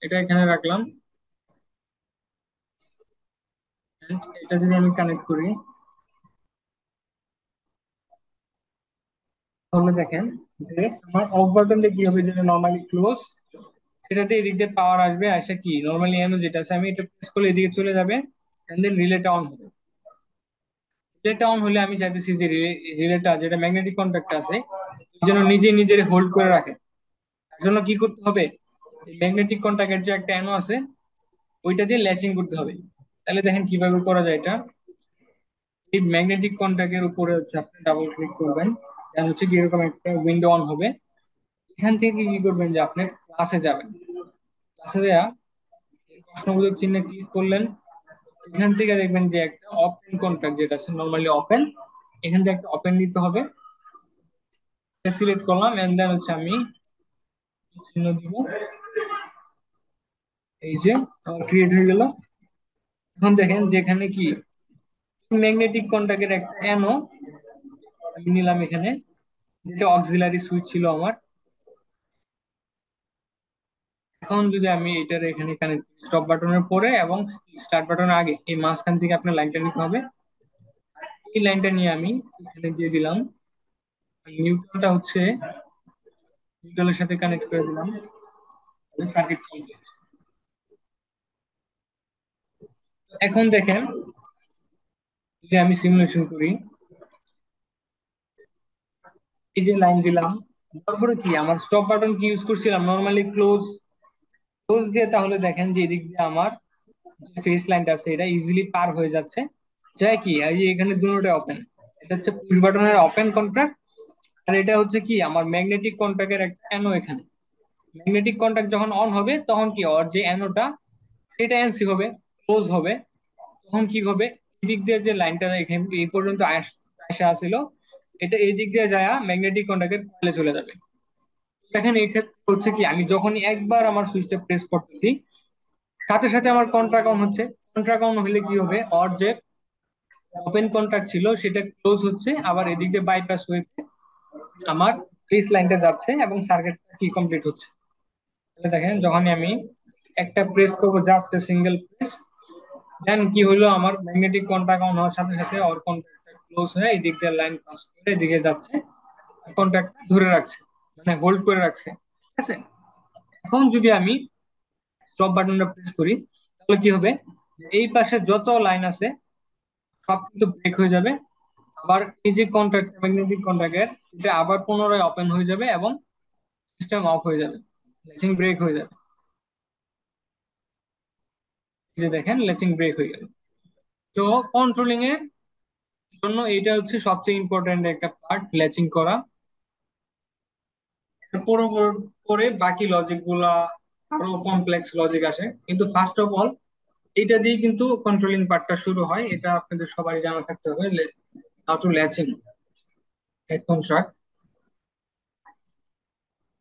এটা এখানে রাখলাম। And এটা যদি আমি কানেক্ট করি, তাহলে দেখেন যে আমার অফ বাটনটা কি হবে, যেটা নর্মালি ক্লোজ, সেটাতে এদিক দিয়ে পাওয়ার আসবে, আসে কি নর্মালি এনো যেটা আছে আমি এটা প্রেস করলে এদিকে চলে যাবে, এন্ড দেন রিলেটা অন হবে। রিলেটা অন হলে আমি চাইতেছি যে রিলেটা যেটা ম্যাগনেটিক কন্ট্যাক্ট আছে এই জন্য নিজে নিজের হোল্ড করে রাখে। তার জন্য কি করতে হবে, ম্যাগনেটিক কন্ট্যাক্টের যে একটা অ্যানো আছে ওইটা দিয়ে ল্যাচিং করতে হবে। তাহলে দেখেন কিভাবে করা যায় এটা। এই ম্যাগনেটিক কন্ট্যাক্টের উপরে হচ্ছে আপনি ডাবল ক্লিক করবেন, দেন হচ্ছে কি এরকম একটা উইন্ডো অন হবে। এখান থেকে কি করবেন যে আপনি ক্লাসে যাবেন, ক্লাসে দেয়া প্রশ্নবোধক চিহ্নে ক্লিক করলেন। এখান থেকে দেখবেন যে একটা ওপেন কন্ট্যাক্ট যেটা আছে নর্মালি ওপেন, এখান থেকে একটা ওপেন নিতে হবে। সিলেক্ট করলাম এন্ড দেন হচ্ছে আমি চিহ্ন দিব, এই যে ক্রিয়েট হয়ে গেল। এখন দেখেন যেখানে কি ম্যাগনেটিক কন্ট্যাক্টের একটা অ্যানো আমি নিলাম এখানে, যেটা অক্সিলারি সুইচ ছিল আমার। এখন যদি আমি এটার এখানে কানেক্ট স্টপ বাটনের পরে এবং স্টার্ট বাটনের আগে এই মাঝখান থেকে আপনার লাইনটা নিতে হবে। এই লাইনটা নিয়ে আমি এখানে দিয়ে দিলাম, নিউট্রালটা হচ্ছে নিউট্রালের সাথে কানেক্ট করে দিলাম, সার্কিট কমপ্লিট। এখন দেখেন যদি আমি সিমুলেশন করি, এই যে লাইন দিলাম, তারপরে কি আমার স্টপ বাটন কি ইউজ করছিলাম নর্মালি ক্লোজ, ক্লোজ দিয়ে তাহলে দেখেন যে এদিক দিয়ে আমার যে ফেস লাইনটা আছে এটা ইজিলি পার হয়ে যাচ্ছে। যায় কি এই যে এখানে দুটোটা ওপেন, এটা হচ্ছে পুশ বাটনের ওপেন কন্ট্রাক্ট, আর এটা হচ্ছে কি আমার ম্যাগনেটিক কন্ট্যাক্টের একটা অ্যানো। এখানে ম্যাগনেটিক কন্ট্যাক্ট যখন অন হবে তখন কি ওর যে অ্যানোটা সেটা এনসি হবে, ক্লোজ হবে। তখন কি হবে, এদিক দিয়ে যে লাইনটা এখানে এই পর্যন্ত আসা আসছিল এটা এই দিক দিয়ে যায় ম্যাগনেটিক কন্ট্যাক্টের কয়েলে চলে যাবে। দেখেন এই ক্ষেত্রে হচ্ছে কি আমি যখনই একবার আমার সুইচটা প্রেস করতেছি সাথে সাথে আমার কন্ট্রাক্ট অন হচ্ছে। কন্ট্রাক্ট অন হলে কি হবে, ওর যে ওপেন কন্ট্রাক্ট ছিল সেটা ক্লোজ হচ্ছে, আবার এদিক দিয়ে বাইপাস হয়ে আমার ফেস লাইনটা যাচ্ছে এবং সার্কিটটা কি কমপ্লিট হচ্ছে। তাহলে দেখেন যখনই আমি একটা প্রেস করবো, জাস্ট সিঙ্গেল প্রেস, দেন কি হলো আমার ম্যাগনেটিক কন্ট্যাক্ট অন হওয়ার সাথে সাথে ওর কন্ট্যাক্টটা ক্লোজ হয়ে এই দিক দিয়ে লাইন পাস করে এদিকে যাচ্ছে, কন্ট্যাক্ট ধরে রাখছে, মানে হোল্ড করে রাখছে। ঠিক আছে, এখন যদি আমি স্টপ বাটনটা প্রেস করি তাহলে কি হবে, এই পাশে যত লাইন আছে সব কিন্তু ব্রেক হয়ে যাবে। আবার এই যে কন্ট্যাক্ট ম্যাগনেটিক কন্ট্যাক্টের এটা আবার পুনরায় ওপেন হয়ে যাবে এবং সিস্টেম অফ হয়ে যাবে, ল্যাচিং ব্রেক হয়ে যাবে। এই যে দেখেন ল্যাচিং ব্রেক হয়ে গেল। তো কন্ট্রোলিং এর জন্য এটা হচ্ছে সবচেয়ে ইম্পর্টেন্ট একটা পার্ট, ল্যাচিং করা। এরপর পরে বাকি লজিক গুলা আরো কমপ্লেক্স লজিক আসে, কিন্তু ফার্স্ট অফ অল এটা দিয়ে কিন্তু কন্ট্রোলিং পার্টটা শুরু হয়। এটা আপনাদের সবাই জানা থাকতে হবে, how to latching A contract.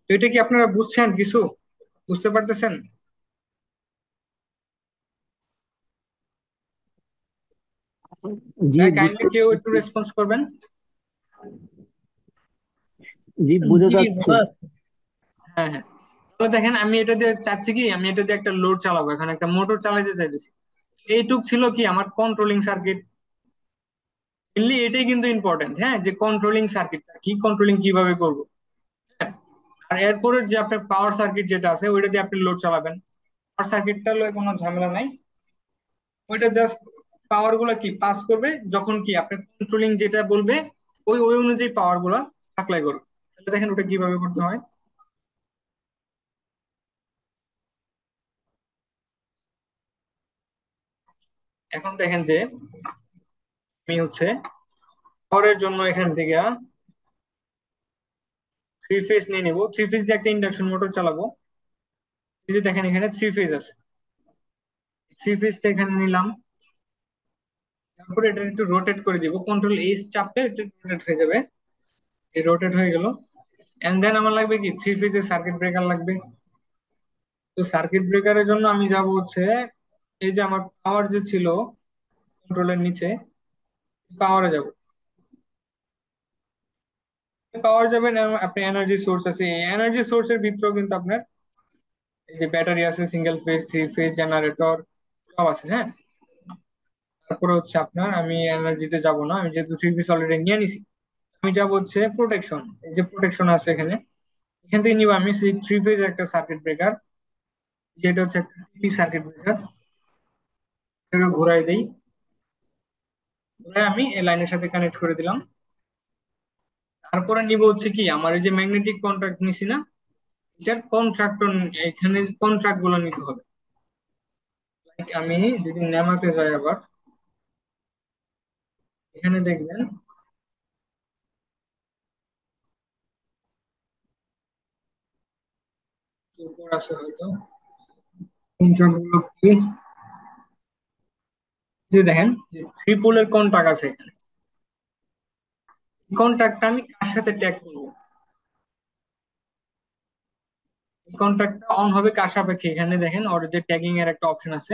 তো এটা কি আপনারা বুঝছেন, কিছু বুঝতে পারতেছেন? জি কাইন্ডলি বুঝতে কেউ একটু পারছি। রেসপন্স করবেন। জি বুঝে জি যাচ্ছে। বলা হ্যাঁ হ্যাঁ, তো দেখেন আমি এটা দিয়ে চাচ্ছি কি আমি এটা দিয়ে একটা লোড চালাবো, এখন একটা মোটর চালাতে চাইতেছি। এইটুক ছিল কি আমার কন্ট্রোলিং সার্কিট। মেনলি এটাই কিন্তু ইম্পর্টেন্ট, হ্যাঁ, যে কন্ট্রোলিং সার্কিটটা কি, কন্ট্রোলিং কিভাবে করব। হ্যাঁ, আর এরপরে যে আপনার পাওয়ার সার্কিট যেটা আছে ওইটা দিয়ে আপনি লোড চালাবেন। পাওয়ার সার্কিটটা হলে কোনো ঝামেলা নাই, ওইটা জাস্ট পাওয়ার গুলা কি পাস করবে, যখন কি আপনার কন্ট্রোলিং যেটা বলবে ওই ওই অনুযায়ী পাওয়ার গুলা সাপ্লাই করবে। তাহলে দেখেন ওটা কিভাবে করতে হয়। এখন দেখেন যে আমি হচ্ছে পাওয়ারের জন্য এখান থেকে থ্রি ফেজ নিয়ে নিবো, থ্রি ফেজ দিয়ে একটা ইন্ডাকশন মোটর চালাবো। এই যে দেখেন এখানে থ্রি ফেজ আছে, থ্রি ফেজটা এখানে নিলাম। তারপরে এটা একটু রোটেট করে দিব, কন্ট্রোল এইচ চাপলে এটা রোটেট হয়ে যাবে। এই রোটেট হয়ে গেল। এন্ড দেন আমার লাগবে কি থ্রি ফেজের সার্কিট ব্রেকার লাগবে। তো সার্কিট ব্রেকারের জন্য আমি যাব হচ্ছে এই যে আমার পাওয়ার যে ছিল কন্ট্রোলের নিচে, পাওয়ারে যাব। পাওয়ার যাবেন এবং আপনি এনার্জি সোর্স আছে, এনার্জি সোর্সের ভিতরেও কিন্তু আপনার এই যে ব্যাটারি আছে, single phase, three phase, generator সব আছে। হ্যাঁ, তারপরে হচ্ছে আপনার আমি এনার্জিতে যাব না, আমি যেহেতু থ্রি ফেজ অলরেডি নিয়ে নিছি। আমি যাব হচ্ছে প্রোটেকশন। এই যে প্রোটেকশন আছে এখানে, এখান থেকে নিব আমি থ্রি ফেজ একটা সার্কিট ব্রেকার, যেটা হচ্ছে একটা টিপি সার্কিট ব্রেকার। এটা ঘুরাই দেই, ঘুরাই আমি এই লাইনের সাথে কানেক্ট করে দিলাম। তারপরে নিব হচ্ছে কি আমার এই যে ম্যাগনেটিক কন্ট্রাক্ট নিছি না, এটার কন্ট্রাক্টর, এখানে কন্ট্রাক্ট গুলো নিতে হবে। Like আমি যদি নেমাতে যাই আবার, এখানে দেখবেন উপর আছে হয়তো কন্ট্রাক্ট গুলো কি, যে দেখেন থ্রি পোলের কন্ট্রাক্ট আছে এখানে। কন্ট্রাক্টটা আমি কার সাথে ট্যাগ করবো, এই কন্ট্রাক্টটা অন হবে কার সাপেক্ষে, এখানে দেখেন ওর যে ট্যাগিং এর একটা অপশন আছে।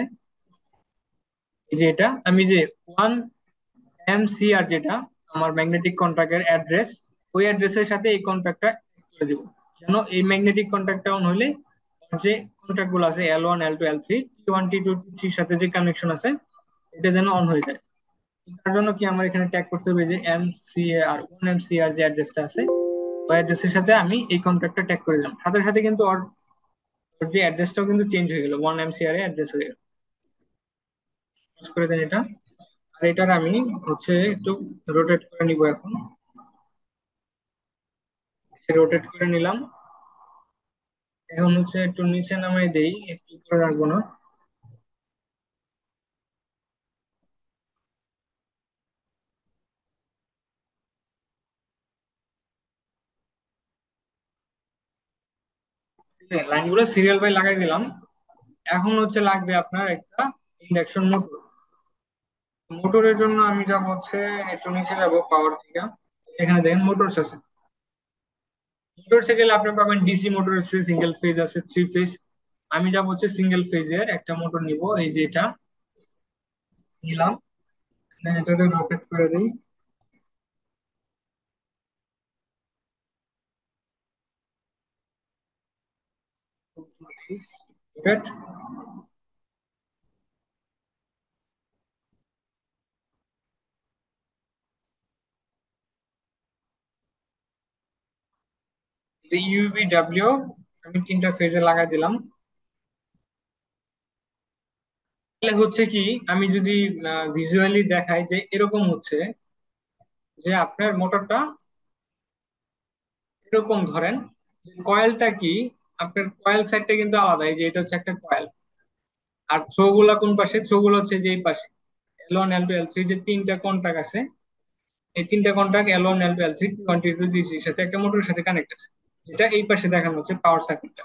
এই যে এটা আমি যে 1 MCR, যেটা আমার ম্যাগনেটিক কন্ট্রাক্টের অ্যাড্রেস, ওই অ্যাড্রেসের সাথে এই কন্ট্রাক্টটা করে দিব, যেন এই ম্যাগনেটিক কন্ট্রাক্টটা অন হলে যে কন্ট্রাক্ট গুলো আছে L1 L2 L3 T1 T2 T3 সাথে যে কানেকশন আছে, এটা যেন অন হয়ে যায়। তার জন্য কি আমার এখানে ট্যাগ করতে হবে যে MCR যে অ্যাড্রেসটা আছে, ওই অ্যাড্রেসের সাথে আমি এই কন্ট্রাক্টটা ট্যাগ করে দিলাম। সাথে সাথে কিন্তু ওর যে অ্যাড্রেসটাও কিন্তু চেঞ্জ হয়ে গেল, 1 MCR এর অ্যাড্রেস হয়ে গেল। করে দেন এটা। আর এটার আমি হচ্ছে একটু রোটেট করে নিব এখন, রোটেট করে নিলাম। এখন হচ্ছে একটু নিচে নামাই দেই, একটু উপরে রাখবো না। লাইনগুলো সিরিয়াল বাই লাগাই দিলাম। এখন হচ্ছে লাগবে আপনার একটা ইন্ডাকশন মোটর। মোটরের জন্য আমি যাব হচ্ছে একটু নিচে যাব পাওয়ার থেকে, এখানে দেখেন মোটরস আছে। মোটরসে গেলে আপনি পাবেন ডিসি মোটর আছে, সিঙ্গেল ফেজ আছে, থ্রি ফেজ। আমি যাব হচ্ছে সিঙ্গেল ফেজের একটা মোটর নিব, এই যে এটা নিলাম। এটাকে রোটেট করে দিই। রোটেট। ইউভিডব্লিউ আমি 3টা ফেজে লাগাই দিলাম। তাহলে হচ্ছে কি, আমি যদি ভিজুয়ালি দেখাই যে এরকম হচ্ছে, যে আপনার মোটরটা এরকম ধরেন, কয়েলটা কি, আপনার কয়েল সাইডটা কিন্তু আলাদা, এই যে এটা হচ্ছে একটা কয়েল। আর থ্রো গুলা কোন পাশে, থ্রো গুলো হচ্ছে যে এই পাশে। L1 L2 L3 যে 3টা কন্টাক্ট আছে, এই 3টা contact L1 L2 L3 T1 T2 T3 সাথে একটা মোটরের সাথে কানেক্ট আছে, যেটা এই পাশে দেখানো হচ্ছে পাওয়ার সার্কিটটা।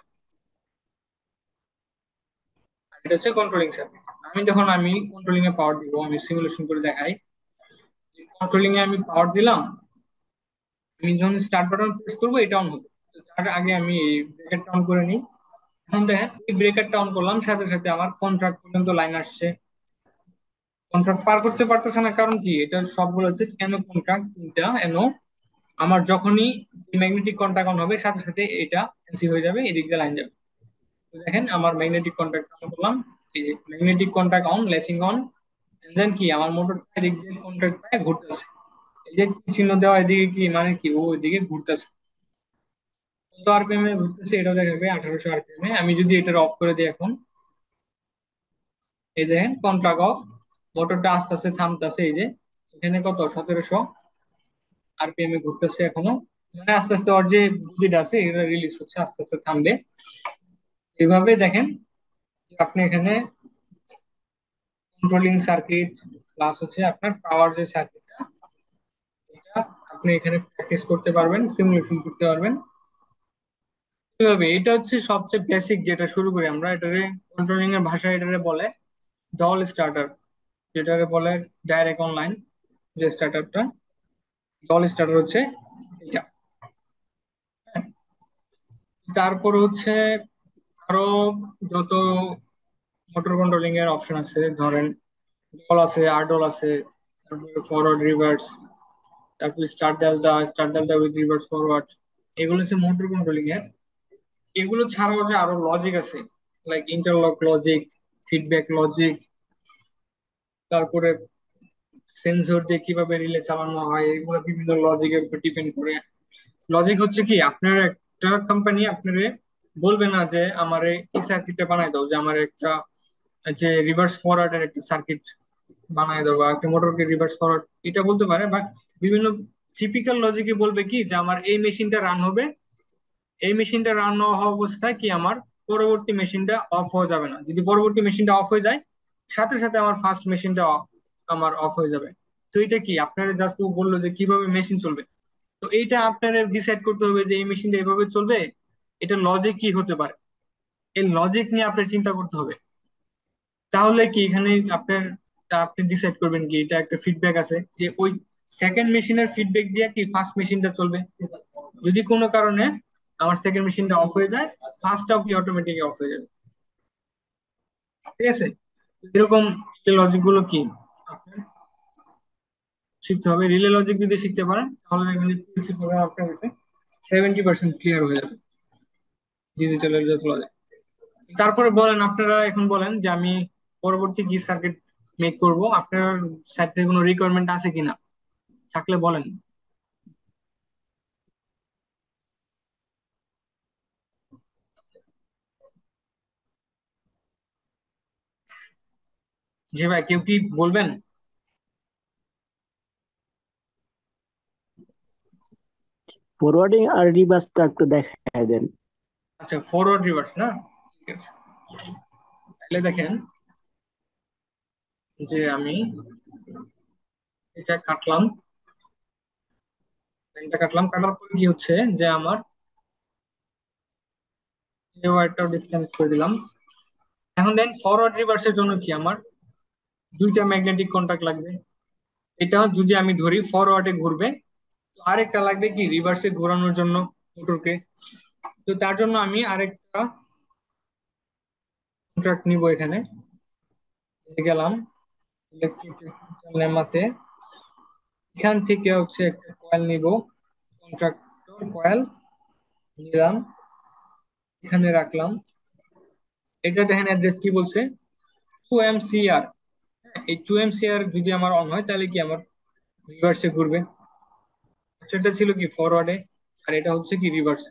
আর এটা হচ্ছে কন্ট্রোলিং সার্কিট। আমি কন্ট্রোলিং এ পাওয়ার দিব, আমি সিমুলেশন করে দেখাই। কন্ট্রোলিং এ আমি পাওয়ার দিলাম, আমি যখন স্টার্ট বাটন প্রেস করবো এটা অন হবে। তো তার আগে আমি এই ব্রেকারটা অন করে নিই। এখন দেখেন এই ব্রেকারটা অন করলাম, সাথে সাথে আমার কন্ট্রাক্ট পর্যন্ত লাইন আসছে। কন্ট্রাক্ট পার করতে পারতেছে না, কারণ কি, এটা সবগুলো হচ্ছে এনো কন্ট্রাক্ট, তিনটা এনো। আমার যখনই ম্যাগনেটিক কন্ট্যাক্ট অন হবে, সাথে সাথে এটা এসি হয়ে যাবে, এদিক দিয়ে লাইন যাবে। তো দেখেন আমার ম্যাগনেটিক কন্ট্যাক্ট অন করলাম, এই যে ম্যাগনেটিক কন্ট্যাক্ট অন, লেসিং অন। দেন কি আমার মোটরটা এদিক দিয়ে কন্ট্রাক্ট পায় ঘুরতেছে। এই যে চিহ্ন দেওয়া এদিকে কি মানে কি, ও ওইদিকে ঘুরতেছে। কত আরপিএম এ ঘুরতেছে এটাও দেখাবে, 1800 আরপিএম এ। আমি যদি এটা অফ করে দিই এখন, এই দেখেন কন্ট্রাক্ট অফ, মোটরটা আস্তে আস্তে থামতেছে। এই যে এখানে কত 1700 আরপিএম এ ঘুরতেছে এখনো, মানে আস্তে আস্তে ওর যে গতিটা আছে এটা রিলিজ হচ্ছে, আস্তে আস্তে থামবে। এভাবে দেখেন যে আপনি এখানে কন্ট্রোলিং সার্কিট প্লাস হচ্ছে আপনার পাওয়ার যে সার্কিটটা, এটা আপনি এখানে প্র্যাকটিস করতে পারবেন, সিমুলেশন করতে পারবেন। এভাবে এটা হচ্ছে সবচেয়ে বেসিক, যেটা শুরু করি আমরা এটারে, কন্ট্রোলিং এর ভাষায় এটারে বলে ডল স্টার্টার, যেটারে বলে ডাইরেক্ট অনলাইন যে স্টার্টারটা। ডল স্টার্টার হচ্ছে এটা। তারপর হচ্ছে আরো যত মোটর কন্ট্রোলিং এর অপশন আছে, ধরেন ডল আছে, আর ডল আছে, তারপরে ফরওয়ার্ড রিভার্স, তারপর start delta with reverse forward. এগুলো হচ্ছে মোটর কন্ট্রোলিং এর। এগুলো ছাড়াও যে আরো লজিক আছে, like interlock logic, feedback logic, তারপরে সেন্সর দিয়ে কিভাবে রিলে চালানো হয়, এগুলো বিভিন্ন লজিকের উপর ডিপেন্ড করে। লজিক হচ্ছে কি, আপনার একটা কোম্পানি আপনারে বলবে না যে আমার এই সার্কিটটা বানাই দাও, যে আমার একটা যে রিভার্স ফরওয়ার্ডের একটা সার্কিট বানাই দাও, বা একটা মোটরকে রিভার্স ফরওয়ার্ড, এটা বলতে পারে। বা বিভিন্ন টিপিক্যাল লজিকে বলবে কি যে আমার এই মেশিনটা রান হবে, এই মেশিনটা রান হওয়া অবস্থায় কি আমার পরবর্তী মেশিনটা অফ হয়ে যাবে না। যদি পরবর্তী মেশিনটা অফ হয়ে যায়, সাথে সাথে আমার ফার্স্ট মেশিনটা আমার অফ হয়ে যাবে। তো এটা কি আপনারা জাস্ট বললো যে কিভাবে মেশিন চলবে, তো এইটা আপনারা ডিসাইড করতে হবে যে এই মেশিনটা এভাবে চলবে, এটা লজিক কি হতে পারে, এই লজিক নিয়ে আপনার চিন্তা করতে হবে। তাহলে কি এখানে আপনার, আপনি ডিসাইড করবেন কি এটা একটা ফিডব্যাক আছে, যে ওই সেকেন্ড মেশিনের ফিডব্যাক দিয়ে কি ফার্স্ট মেশিনটা চলবে। যদি কোনো কারণে আমার সেকেন্ড মেশিনটা অফ হয়ে যায়, ফার্স্টটাও কি অটোমেটিক অফ হয়ে যাবে। ঠিক আছে, এরকম লজিক গুলো কি আপনার শিখতে হবে। রিলে লজিক যদি শিখতে পারেন তাহলে দেখবেন যে পিএলসি প্রোগ্রাম আপনার কাছে 70% ক্লিয়ার হয়ে যাবে, ডিজিটাল যত লজিক। তারপরে বলেন, আপনারা এখন বলেন যে আমি পরবর্তী কি সার্কিট মেক করব, আপনার সাইড থেকে কোনো রিকোয়ারমেন্ট আছে কিনা, থাকলে বলেন। জি ভাই, কেউ কি বলবেন? ফরওয়ার্ডিং আর রিভার্সটা একটু দেখায় দেন। আচ্ছা, ফরওয়ার্ড রিভার্স না, ঠিক আছে। তাহলে দেখেন যে আমি এটা কাটলাম, লাইনটা কাটলাম, কাটার পরে কি হচ্ছে যে আমার এই ওয়্যারটাও ডিসকানেক্ট করে দিলাম। এখন দেন ফরওয়ার্ড রিভার্সের জন্য কি আমার দুইটা ম্যাগনেটিক কন্টাক্ট লাগবে। এটা যদি আমি ধরি ফরওয়ার্ডে ঘুরবে, তো আরেকটা লাগবে কি রিভার্সে ঘোরানোর জন্য মোটরকে। তো তার জন্য আমি আরেকটা কন্ট্রাক্ট নিব এখানে। গেলাম ইলেকট্রিক্যাল লেমাতে, এখান থেকে হচ্ছে একটা কয়েল নিব, কন্ট্রাক্টর কয়েল নিলাম, এখানে রাখলাম। এটা দেখেন অ্যাড্রেস কি বলছে, 2 MCR। এই 2 MCR যদি আমার অন হয় তাহলে কি আমার রিভার্সে ঘুরবে। সেটা ছিল কি ফরওয়ার্ডে, আর এটা হচ্ছে কি রিভার্স।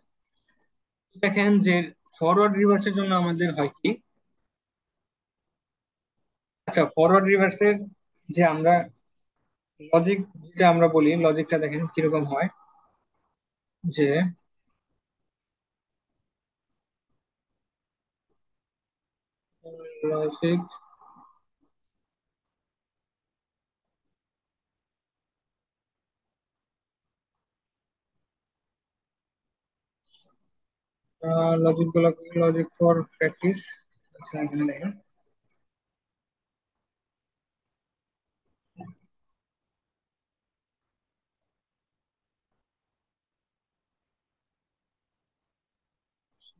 দেখেন যে ফরওয়ার্ড রিভার্সের জন্য আমাদের হয় কি, আচ্ছা ফরওয়ার্ড রিভার্সের যে আমরা লজিক, যেটা আমরা বলি লজিকটা দেখেন কিরকম হয়, যে লজিক, লজিক গুলো, লজিক ফর প্র্যাকটিস। আচ্ছা এখানে দেখেন,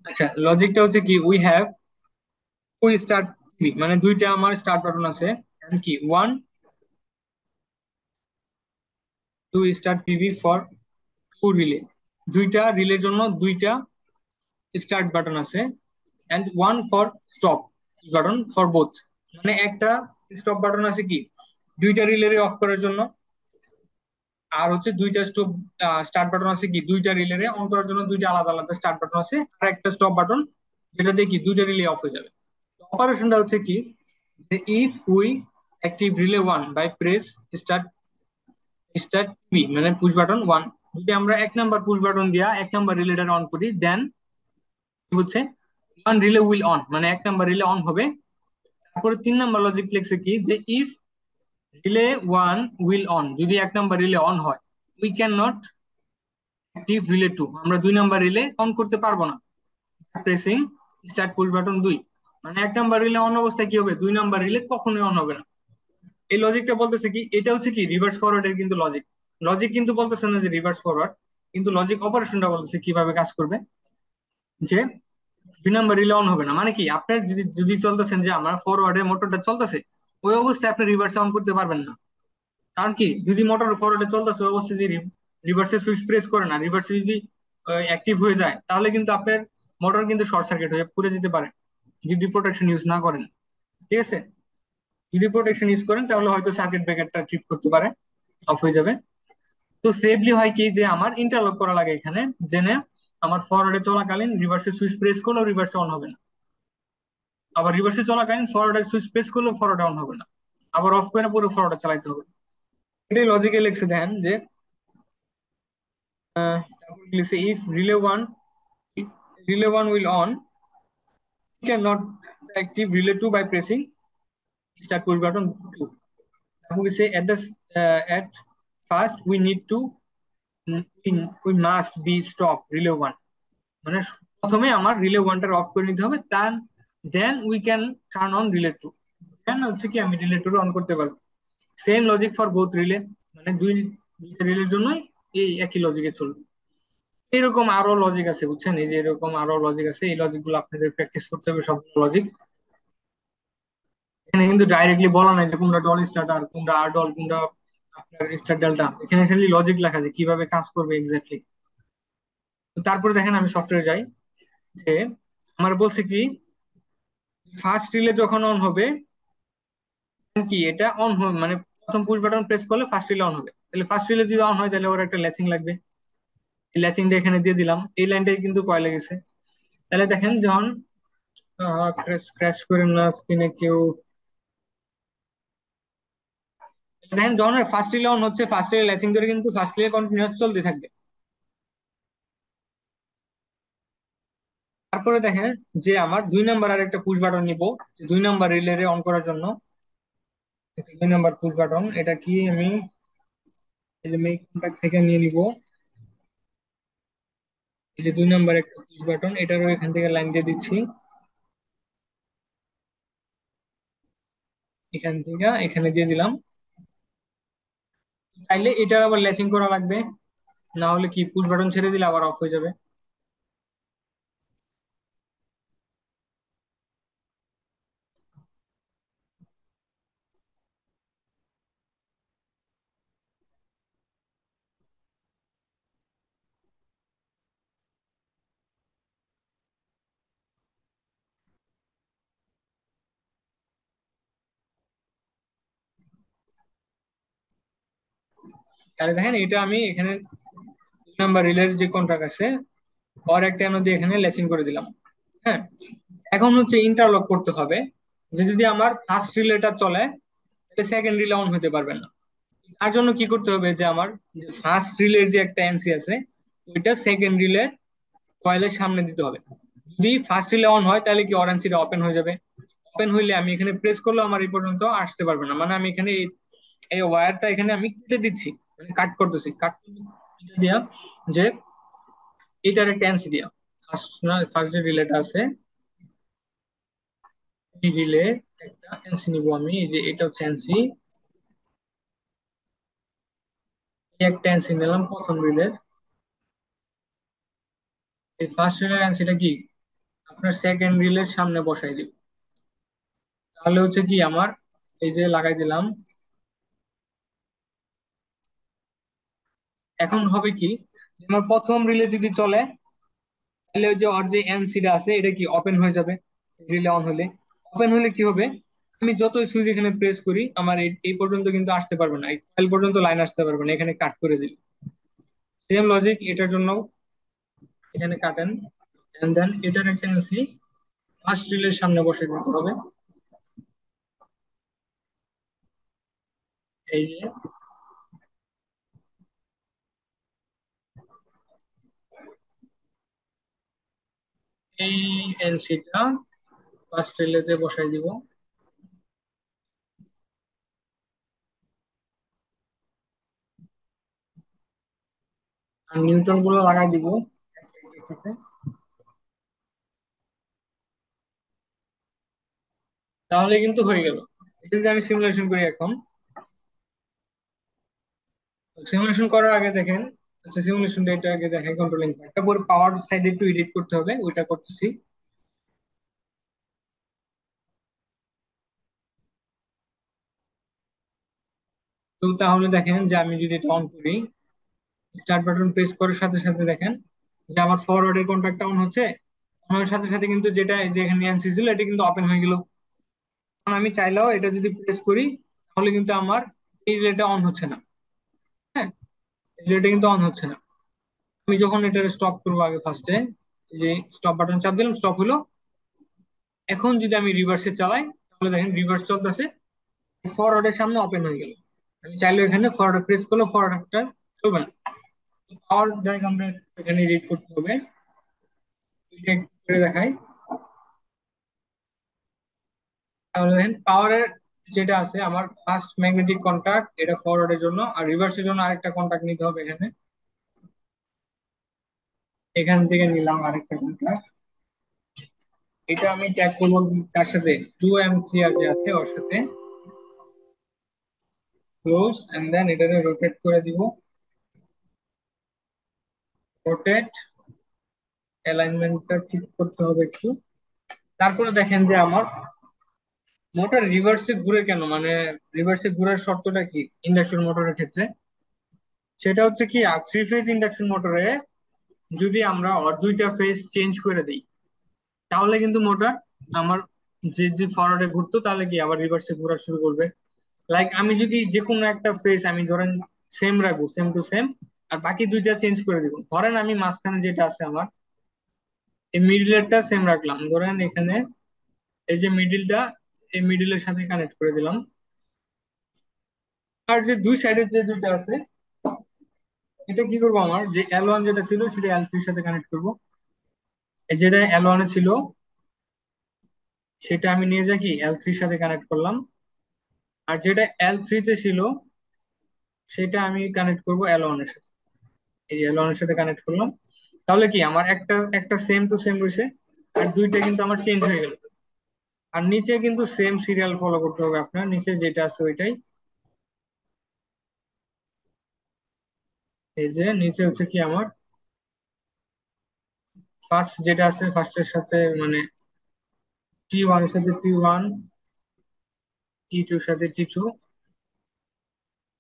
আচ্ছা লজিকটা হচ্ছে কি, we have to start TV, মানে দুইটা আমার স্টার্ট বাটন আছে, and কি one two start TV for two relay, দুইটা রিলের জন্য দুইটা স্টার্ট বাটন আছে, and one for stop button for both, মানে একটা স্টপ বাটন আছে কি দুইটা রিলে অফ করার জন্য, আর হচ্ছে দুইটা স্টপ স্টার্ট বাটন আছে কি দুইটা রিলে অন করার জন্য, দুইটা আলাদা আলাদা স্টার্ট বাটন আছে, আর একটা স্টপ বাটন যেটা দিয়ে কি দুইটা রিলে অফ হয়ে যাবে। অপারেশনটা হচ্ছে কি, যে if we active relay one by press start start P, মানে পুশ বাটন ওয়ান, যদি আমরা এক নাম্বার পুশ বাটন দিয়া এক নাম্বার রিলেটা অন করি, দেন কি হচ্ছে ওয়ান রিলে উইল অন, মানে এক নাম্বার রিলে অন হবে। তারপরে 3 নাম্বার লজিক লিখছে কি, যে if relay one will on, যদি এক নাম্বার রিলে অন হয়, we can not active relay two, আমরা 2 নাম্বার রিলে অন করতে পারবো না প্রেসিং স্টার্ট পুশ বাটন দুই, মানে এক নাম্বার রিলে অন অবস্থায় কি হবে, 2 নাম্বার রিলে কখনোই অন হবে না। এই লজিকটা বলতেছে কি, এটা হচ্ছে কি রিভার্স ফরওয়ার্ড এর কিন্তু লজিক, লজিক কিন্তু বলতেছে না যে রিভার্স ফরওয়ার্ড, কিন্তু লজিক অপারেশনটা বলতেছে কিভাবে কাজ করবে, যে 2 নাম্বার রিলে অন হবে না, মানে কি আপনার যদি যদি চলতেছেন যে আমার ফরওয়ার্ডে মোটরটা চলতেছে, ওই অবস্থায় আপনি রিভার্সে অন করতে পারবেন না। কারণ কি, যদি মোটর ফরওয়ার্ডে চলতেছে ওই অবস্থায় যদি রিভার্সে সুইচ প্রেস করে না, রিভার্সে যদি অ্যাক্টিভ হয়ে যায়, তাহলে কিন্তু আপনার মোটর কিন্তু শর্ট সার্কিট হয়ে পুড়ে যেতে পারে যদি প্রোটেকশন ইউজ না করেন। ঠিক আছে, যদি প্রোটেকশন ইউজ করেন তাহলে হয়তো সার্কিট ব্রেকারটা ট্রিপ করতে পারে, অফ হয়ে যাবে। তো সেফলি হয় কি যে আমার ইন্টারলক করা লাগে এখানে, জেনে আমার ফরওয়ার্ডে চলাকালীন রিভার্সে সুইচ প্রেস করলেও রিভার্সে অন হবে না, আবার রিভার্সে চলাকালীন ফরওয়ার্ডে সুইচ প্রেস করলেও ফরওয়ার্ডে অন হবে না, আবার অফ করে পুরো ফরওয়ার্ডে চালাতে হবে। এটাই লজিকে লিখছে দেখেন যে লিখছে if relay one will on, you cannot active relay 2 by pressing start push button 2. We say at first we need to we must be stop relay 1, মানে প্রথমে আমার রিলে 1টা অফ করে নিতে হবে, then we can turn on relay 2, then হচ্ছে কি আমি relay 2 on করতে পারবো। Same logic for both relay, মানে দুইটা রিলের জন্যই এই একই লজিকে চলবে। এরকম আরো লজিক আছে বুঝছেন, এই যে এরকম আরো লজিক আছে, এই লজিক গুলো আপনাদের প্র্যাকটিস করতে হবে সবগুলো লজিক। এখানে কিন্তু ডাইরেক্টলি বলা নাই যে কোনটা ডল স্টার্টার, কোনটা আর ডল, কোনটা আপনার স্টার ডেল্টা, এখানে খালি লজিক লেখা আছে কিভাবে কাজ করবে এক্স্যাক্টলি। তো তারপরে দেখেন আমি সফটওয়্যার যাই, যে আমার বলছে কি ফার্স্ট রিলে যখন অন হবে, কি এটা অন হবে মানে প্রথম পুশ বাটন প্রেস করলে ফার্স্ট রিলে অন হবে, তাহলে ফার্স্ট রিলে যদি অন হয় তাহলে ওর একটা ল্যাচিং লাগবে, এই ল্যাচিংটা এখানে দিয়ে দিলাম, এই লাইনটাই কিন্তু কয়েলে গেছে। তাহলে দেখেন যখন ক্র্যাশ করেন না স্ক্রিনে কেউ, দেখেন যখন ফার্স্ট রিলে অন হচ্ছে ফার্স্ট রিলে ল্যাচিং ধরে কিন্তু ফার্স্ট রিলে কন্টিনিউয়াস চলতে থাকবে। তারপরে দেখেন যে আমার 2 নাম্বার আর একটা পুশ বাটন নিব 2 নাম্বার রিলে অন করার জন্য। 2 নাম্বার পুশ বাটন এটা কি আমি এই যে মেক কন্টাক্ট থেকে নিয়ে নিব, এই যে 2 নাম্বার একটা পুশ বাটন এটারও এখান থেকে লাইন দিয়ে দিচ্ছি, এখান থেকে এখানে দিয়ে দিলাম। তাইলে এটার আবার ল্যাচিং করা লাগবে, না হলে কি পুশ বাটন ছেড়ে দিলে আবার অফ হয়ে যাবে। তাহলে দেখেন এটা আমি এখানে 2 নাম্বার রিলের যে কন্ট্রাক্ট আছে আর একটা এনো দিয়ে এখানে ল্যাচিং করে দিলাম। হ্যাঁ, এখন হচ্ছে ইন্টারলক করতে হবে, যে যদি আমার ফার্স্ট রিলেটা চলে তাহলে সেকেন্ড রিলে অন হতে পারবে না। তার জন্য কি করতে হবে যে আমার ফার্স্ট রিলের যে একটা এনসি আছে ওইটা সেকেন্ড রিলের কয়েলের সামনে দিতে হবে। যদি ফার্স্ট রিলে অন হয় তাহলে কি অরেঞ্জটা ওপেন হয়ে যাবে, ওপেন হইলে আমি এখানে প্রেস করলে আমার এই পর্যন্ত আসতে পারবে না, মানে আমি এখানে এই ওয়্যারটা এখানে আমি কেটে দিচ্ছি, মানে কাট করতেছি, কাট দিয়া যে এটার একটা এনসি দিয়া ফার্স্ট যে রিলেটা আছে এই রিলে একটা এনসি নিব আমি, এই যে এটা হচ্ছে এনসি, একটা এনসি নিলাম প্রথম রিলের। এই ফার্স্ট রিলের এনসিটা কি আপনার সেকেন্ড রিলের সামনে বসাই দিব, তাহলে হচ্ছে কি আমার এই যে লাগাই দিলাম। এখন হবে কি আমার প্রথম রিলে যদি চলে তাহলে ওই যে ওর যে এনসিটা আছে এটা কি ওপেন হয়ে যাবে, রিলে অন হলে ওপেন হলে কি হবে, আমি যতই সুইচ এখানে প্রেস করি আমার এই পর্যন্ত কিন্তু আসতে পারবে না, এই কয়েল পর্যন্ত লাইন আসতে পারবে না, এখানে কাট করে দিল। সেম লজিক এটার জন্য, এখানে কাটেন এন্ড দেন এটার একটা এনসি ফার্স্ট রিলের সামনে বসে দিতে হবে, এই যে এই এনসিটা ফার্স্ট রিলেতে বসাই দিব। আর নিউট্রন গুলো লাগাই দিব একসাথে। তাহলে কিন্তু হয়ে গেল। এটা যদি আমি সিমুলেশন করি এখন, সিমুলেশন করার আগে দেখেন, আচ্ছা সিমুলেশন এটা আগে দেখাই, কন্ট্রোলিং তারপর পাওয়ার সাইডে একটু এডিট করতে হবে, ওইটা করতেছি। তো তাহলে দেখেন যে আমি যদি এটা অন করি, স্টার্ট বাটন প্রেস করার সাথে সাথে দেখেন যে আমার ফরওয়ার্ডের কন্ট্যাক্টটা অন হচ্ছে, অন হওয়ার সাথে সাথে কিন্তু যেটা এই যে এখানে এনসি ছিল এটা কিন্তু ওপেন হয়ে গেল। কারণ আমি চাইলেও এটা যদি প্রেস করি তাহলে কিন্তু আমার এই রিলেটা অন হচ্ছে না। হ্যাঁ, এই রিলেটা কিন্তু অন হচ্ছে না। আমি যখন এটা স্টপ করবো আগে ফার্স্টে, যে স্টপ বাটন চাপ দিলাম, স্টপ হলো। এখন যদি আমি রিভার্সে চালাই তাহলে দেখেন রিভার্স চলতেছে, ফরওয়ার্ডের সামনে ওপেন হয়ে গেল। আমি চাইলে এখানে ফরওয়ার্ড প্রেস করলে ফরওয়ার্ডটা চলবে না। পাওয়ার ডায়াগ্রামটা এখানে রিড করতে হবে, এটা একটু করে দেখাই। তাহলে দেখেন পাওয়ারের যেটা আছে আমার ফার্স্ট ম্যাগনেটিক কন্টাক্ট, এটা ফরওয়ার্ডের জন্য, আর রিভার্সের জন্য আরেকটা কন্টাক্ট নিতে হবে এখানে। এখান থেকে নিলাম আরেকটা কন্টাক্ট, এটা আমি ট্যাগ করবো তার সাথে 2 MCR যে আছে ওর সাথে, ক্লোজ, এন্ড দেন এটাকে রোটেট করে দিব, রোটেট, অ্যালাইনমেন্টটা ঠিক করতে হবে একটু। তারপরে দেখেন যে আমার মোটর রিভার্সে ঘুরে কেন, মানে রিভার্সে ঘুরার শর্তটা কি ইন্ডাকশন মোটরের ক্ষেত্রে, সেটা হচ্ছে কি 3 ফেজ ইন্ডাকশন মোটরে যদি আমরা ওর 2টা ফেজ চেঞ্জ করে দিই তাহলে কিন্তু মোটর আমার যদি ফরওয়ার্ডে ঘুরতো তাহলে কি আবার রিভার্সে ঘোরা শুরু করবে। লাইক আমি যদি যে কোনো একটা ফেজ আমি ধরেন সেম রাখবো, সেম টু সেম, আর বাকি 2টা চেঞ্জ করে দিব। ধরেন আমি মাঝখানে যেটা আছে আমার এই মিডিলেরটা সেম রাখলাম, ধরেন এখানে এই যে মিডিলটা, এই মিডিলের সাথে কানেক্ট করে দিলাম। আর যে দুই সাইডের যে 2টা আছে এটা কি করবো, আমার যে L1 যেটা ছিল সেটা L3 সাথে কানেক্ট করব। এই যেটা L1 এ ছিল সেটা আমি নিয়ে যাই কি L3 সাথে কানেক্ট করলাম, আর যেটা L3 তে ছিল সেটা আমি কানেক্ট করব L1 এর সাথে। এই যে L1 এর সাথে কানেক্ট করলাম, তাহলে কি আমার একটা একটা সেম টু সেম রয়েছে, আর 2টা কিন্তু আমার চেঞ্জ হয়ে গেল। আর নিচে কিন্তু সেম সিরিয়াল ফলো করতে হবে আপনার, নিচে যেটা আছে ওইটাই। এই যে নিচে হচ্ছে কি আমার ফার্স্ট যেটা আছে ফার্স্টের সাথে মানে T1 এর সাথে T1, T2 এর সাথে T2,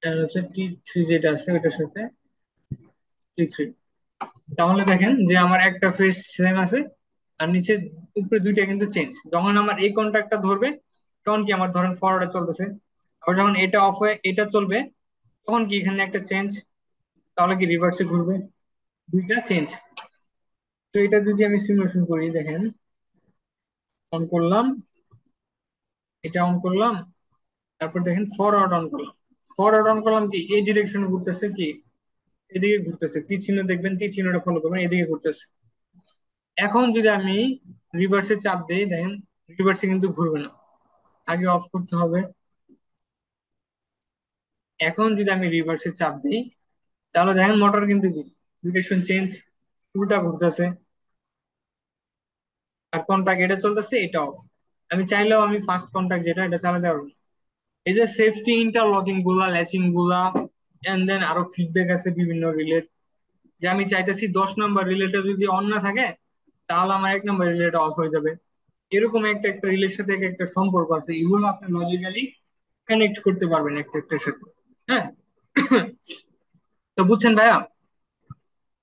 আর হচ্ছে T3 যেটা আছে ওইটার সাথে T3। তাহলে দেখেন যে আমার একটা ফেজ সেম আছে, আর নিচে উপরে 2টা কিন্তু চেঞ্জ। যখন আমার এই কন্ট্যাক্টটা ধরবে তখন কি আমার ধরেন ফরওয়ার্ডে চলতেছে, আবার যখন এটা অফ হয়ে এটা চলবে তখন কি এখানে একটা চেঞ্জ, তাহলে কি রিভার্সে ঘুরবে, 2টা চেঞ্জ। তো এটা যদি আমি সিমুলেশন করি, দেখেন অন করলাম, এটা অন করলাম, তারপর দেখেন ফরওয়ার্ড অন করলাম। ফরওয়ার্ড অন করলাম কি এই ডিরেকশনে ঘুরতেছে, কি এদিকে ঘুরতেছে, তীর চিহ্ন দেখবেন, তীর চিহ্নটা ফলো করবেন, এদিকে ঘুরতেছে। এখন যদি আমি রিভার্সে চাপ দিই দেখেন রিভার্সে কিন্তু ঘুরবে না, আগে অফ করতে হবে। এখন যদি আমি রিভার্সে চাপ দিই তাহলে দেখেন মোটর কিন্তু ডিরেকশন চেঞ্জ, উল্টা ঘুরতেছে, আর কন্টাক্ট এটা চলতেছে, এটা অফ। আমি চাইলেও আমি ফার্স্ট কন্টাক্ট যেটা এটা চালাতে পারবো না। এই যে সেফটি ইন্টারলকিং গুলা, ল্যাচিং গুলা, এন্ড দেন আরো ফিডব্যাক আছে বিভিন্ন রিলেট, যে আমি চাইতেছি 10 নম্বর রিলেটা যদি অন না থাকে তাহলে আমার 1 নম্বর রিলেটা অফ হয়ে যাবে। এরকম একটা একটা রিলের সাথে একটা সম্পর্ক আছে, এগুলো আপনি লজিক্যালি কানেক্ট করতে পারবেন একটা একটার সাথে। হ্যাঁ, তো বুঝছেন ভাইয়া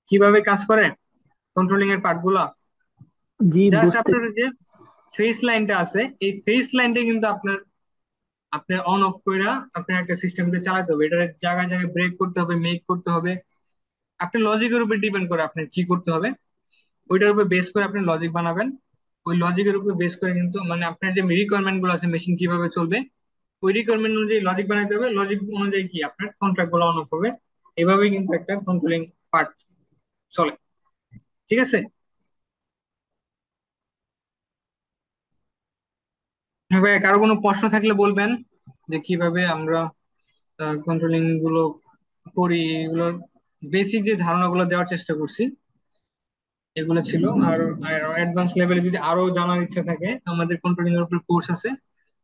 কিভাবে কাজ করে কন্ট্রোলিং এর পার্ট গুলা। জি, জাস্ট বুঝতে। আপনার যে ফেস লাইনটা আছে এই ফেস লাইনটা কিন্তু আপনার আপনার অন অফ করে আপনার একটা সিস্টেমকে চালাতে হবে, এটা জায়গায় জায়গায় ব্রেক করতে হবে, মেক করতে হবে। আপনার লজিকের উপর ডিপেন্ড করে আপনার কি করতে হবে, ওইটার উপর বেস করে আপনি লজিক বানাবেন। ওই লজিকের উপর বেস করে কিন্তু মানে আপনার যে রিকোয়ারমেন্ট গুলো আছে মেশিন কিভাবে চলবে ওই রিকোয়ারমেন্ট অনুযায়ী লজিক বানাতে হবে, লজিক অনুযায়ী কি আপনার কন্ট্রাক্ট গুলো অন অফ হবে। এভাবেই কিন্তু একটা কন্ট্রোলিং পার্ট চলে। ঠিক আছে, হ্যাঁ ভাই, কারো কোনো প্রশ্ন থাকলে বলবেন, যে কিভাবে আমরা কন্ট্রোলিং গুলো করি, এগুলোর বেসিক যে ধারণাগুলো দেওয়ার চেষ্টা করছি এগুলো ছিল। আর অ্যাডভান্স লেভেলে যদি আরো জানার ইচ্ছা থাকে আমাদের কন্ট্রোলিং এর উপর কোর্স আছে।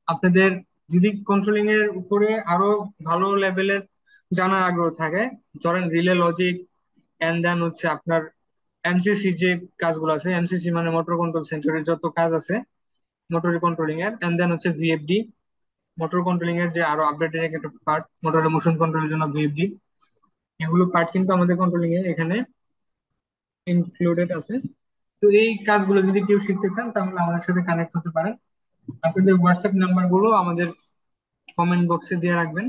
আপনাদের যদি কন্ট্রোলিং এর উপরে আরো ভালো লেভেলের জানার আগ্রহ থাকে, ধরেন রিলে লজিক, এন্ড দেন হচ্ছে আপনার এমসিসি যে কাজগুলো আছে, এমসিসি মানে মোটর কন্ট্রোল সেন্টারের যত কাজ আছে মোটর কন্ট্রোলিং এর, এন্ড দেন হচ্ছে ভিএফডি মোটর কন্ট্রোলিং এর যে আরো আপডেটেড একটা পার্ট, মোটরের মোশন কন্ট্রোলের জন্য ভিএফডি, এগুলো পার্ট কিন্তু আমাদের কন্ট্রোলিং এর এখানে ইনক্লুডেড আছে। তো এই কাজগুলো যদি কেউ শিখতে চান তাহলে আমাদের সাথে কানেক্ট হতে পারেন। আপনাদের হোয়াটসঅ্যাপ নাম্বার গুলো আমাদের কমেন্ট বক্সে দিয়ে রাখবেন।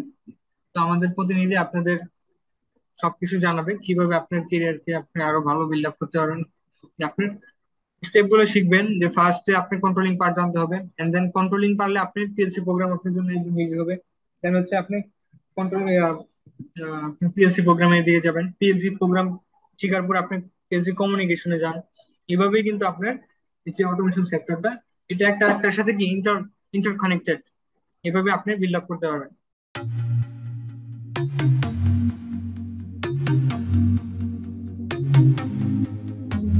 তো আমাদের প্রতিনিধি আপনাদের সবকিছু জানাবে কিভাবে আপনার কেরিয়ারকে আপনি আরো ভালো বিল্ড আপ করতে পারবেন। আপনি স্টেপ গুলো শিখবেন, যে ফার্স্টে আপনি কন্ট্রোলিং পার্ট জানতে হবে, এন্ড দেন কন্ট্রোলিং পারলে আপনি পিএলসি প্রোগ্রাম আপনার জন্য ইজি হবে। দেন হচ্ছে আপনি কন্ট্রোল পিএলসি প্রোগ্রামে দিয়ে যাবেন, পিএলসি প্রোগ্রাম শিখার পর আপনি পিএলসি কমিউনিকেশনে যান। এভাবেই কিন্তু আপনার এই যে অটোমেশন সেক্টরটা, এটা একটা একটার সাথে কি ইন্টার কানেক্টেড, এভাবে আপনি বিল্ড আপ করতে পারবেন।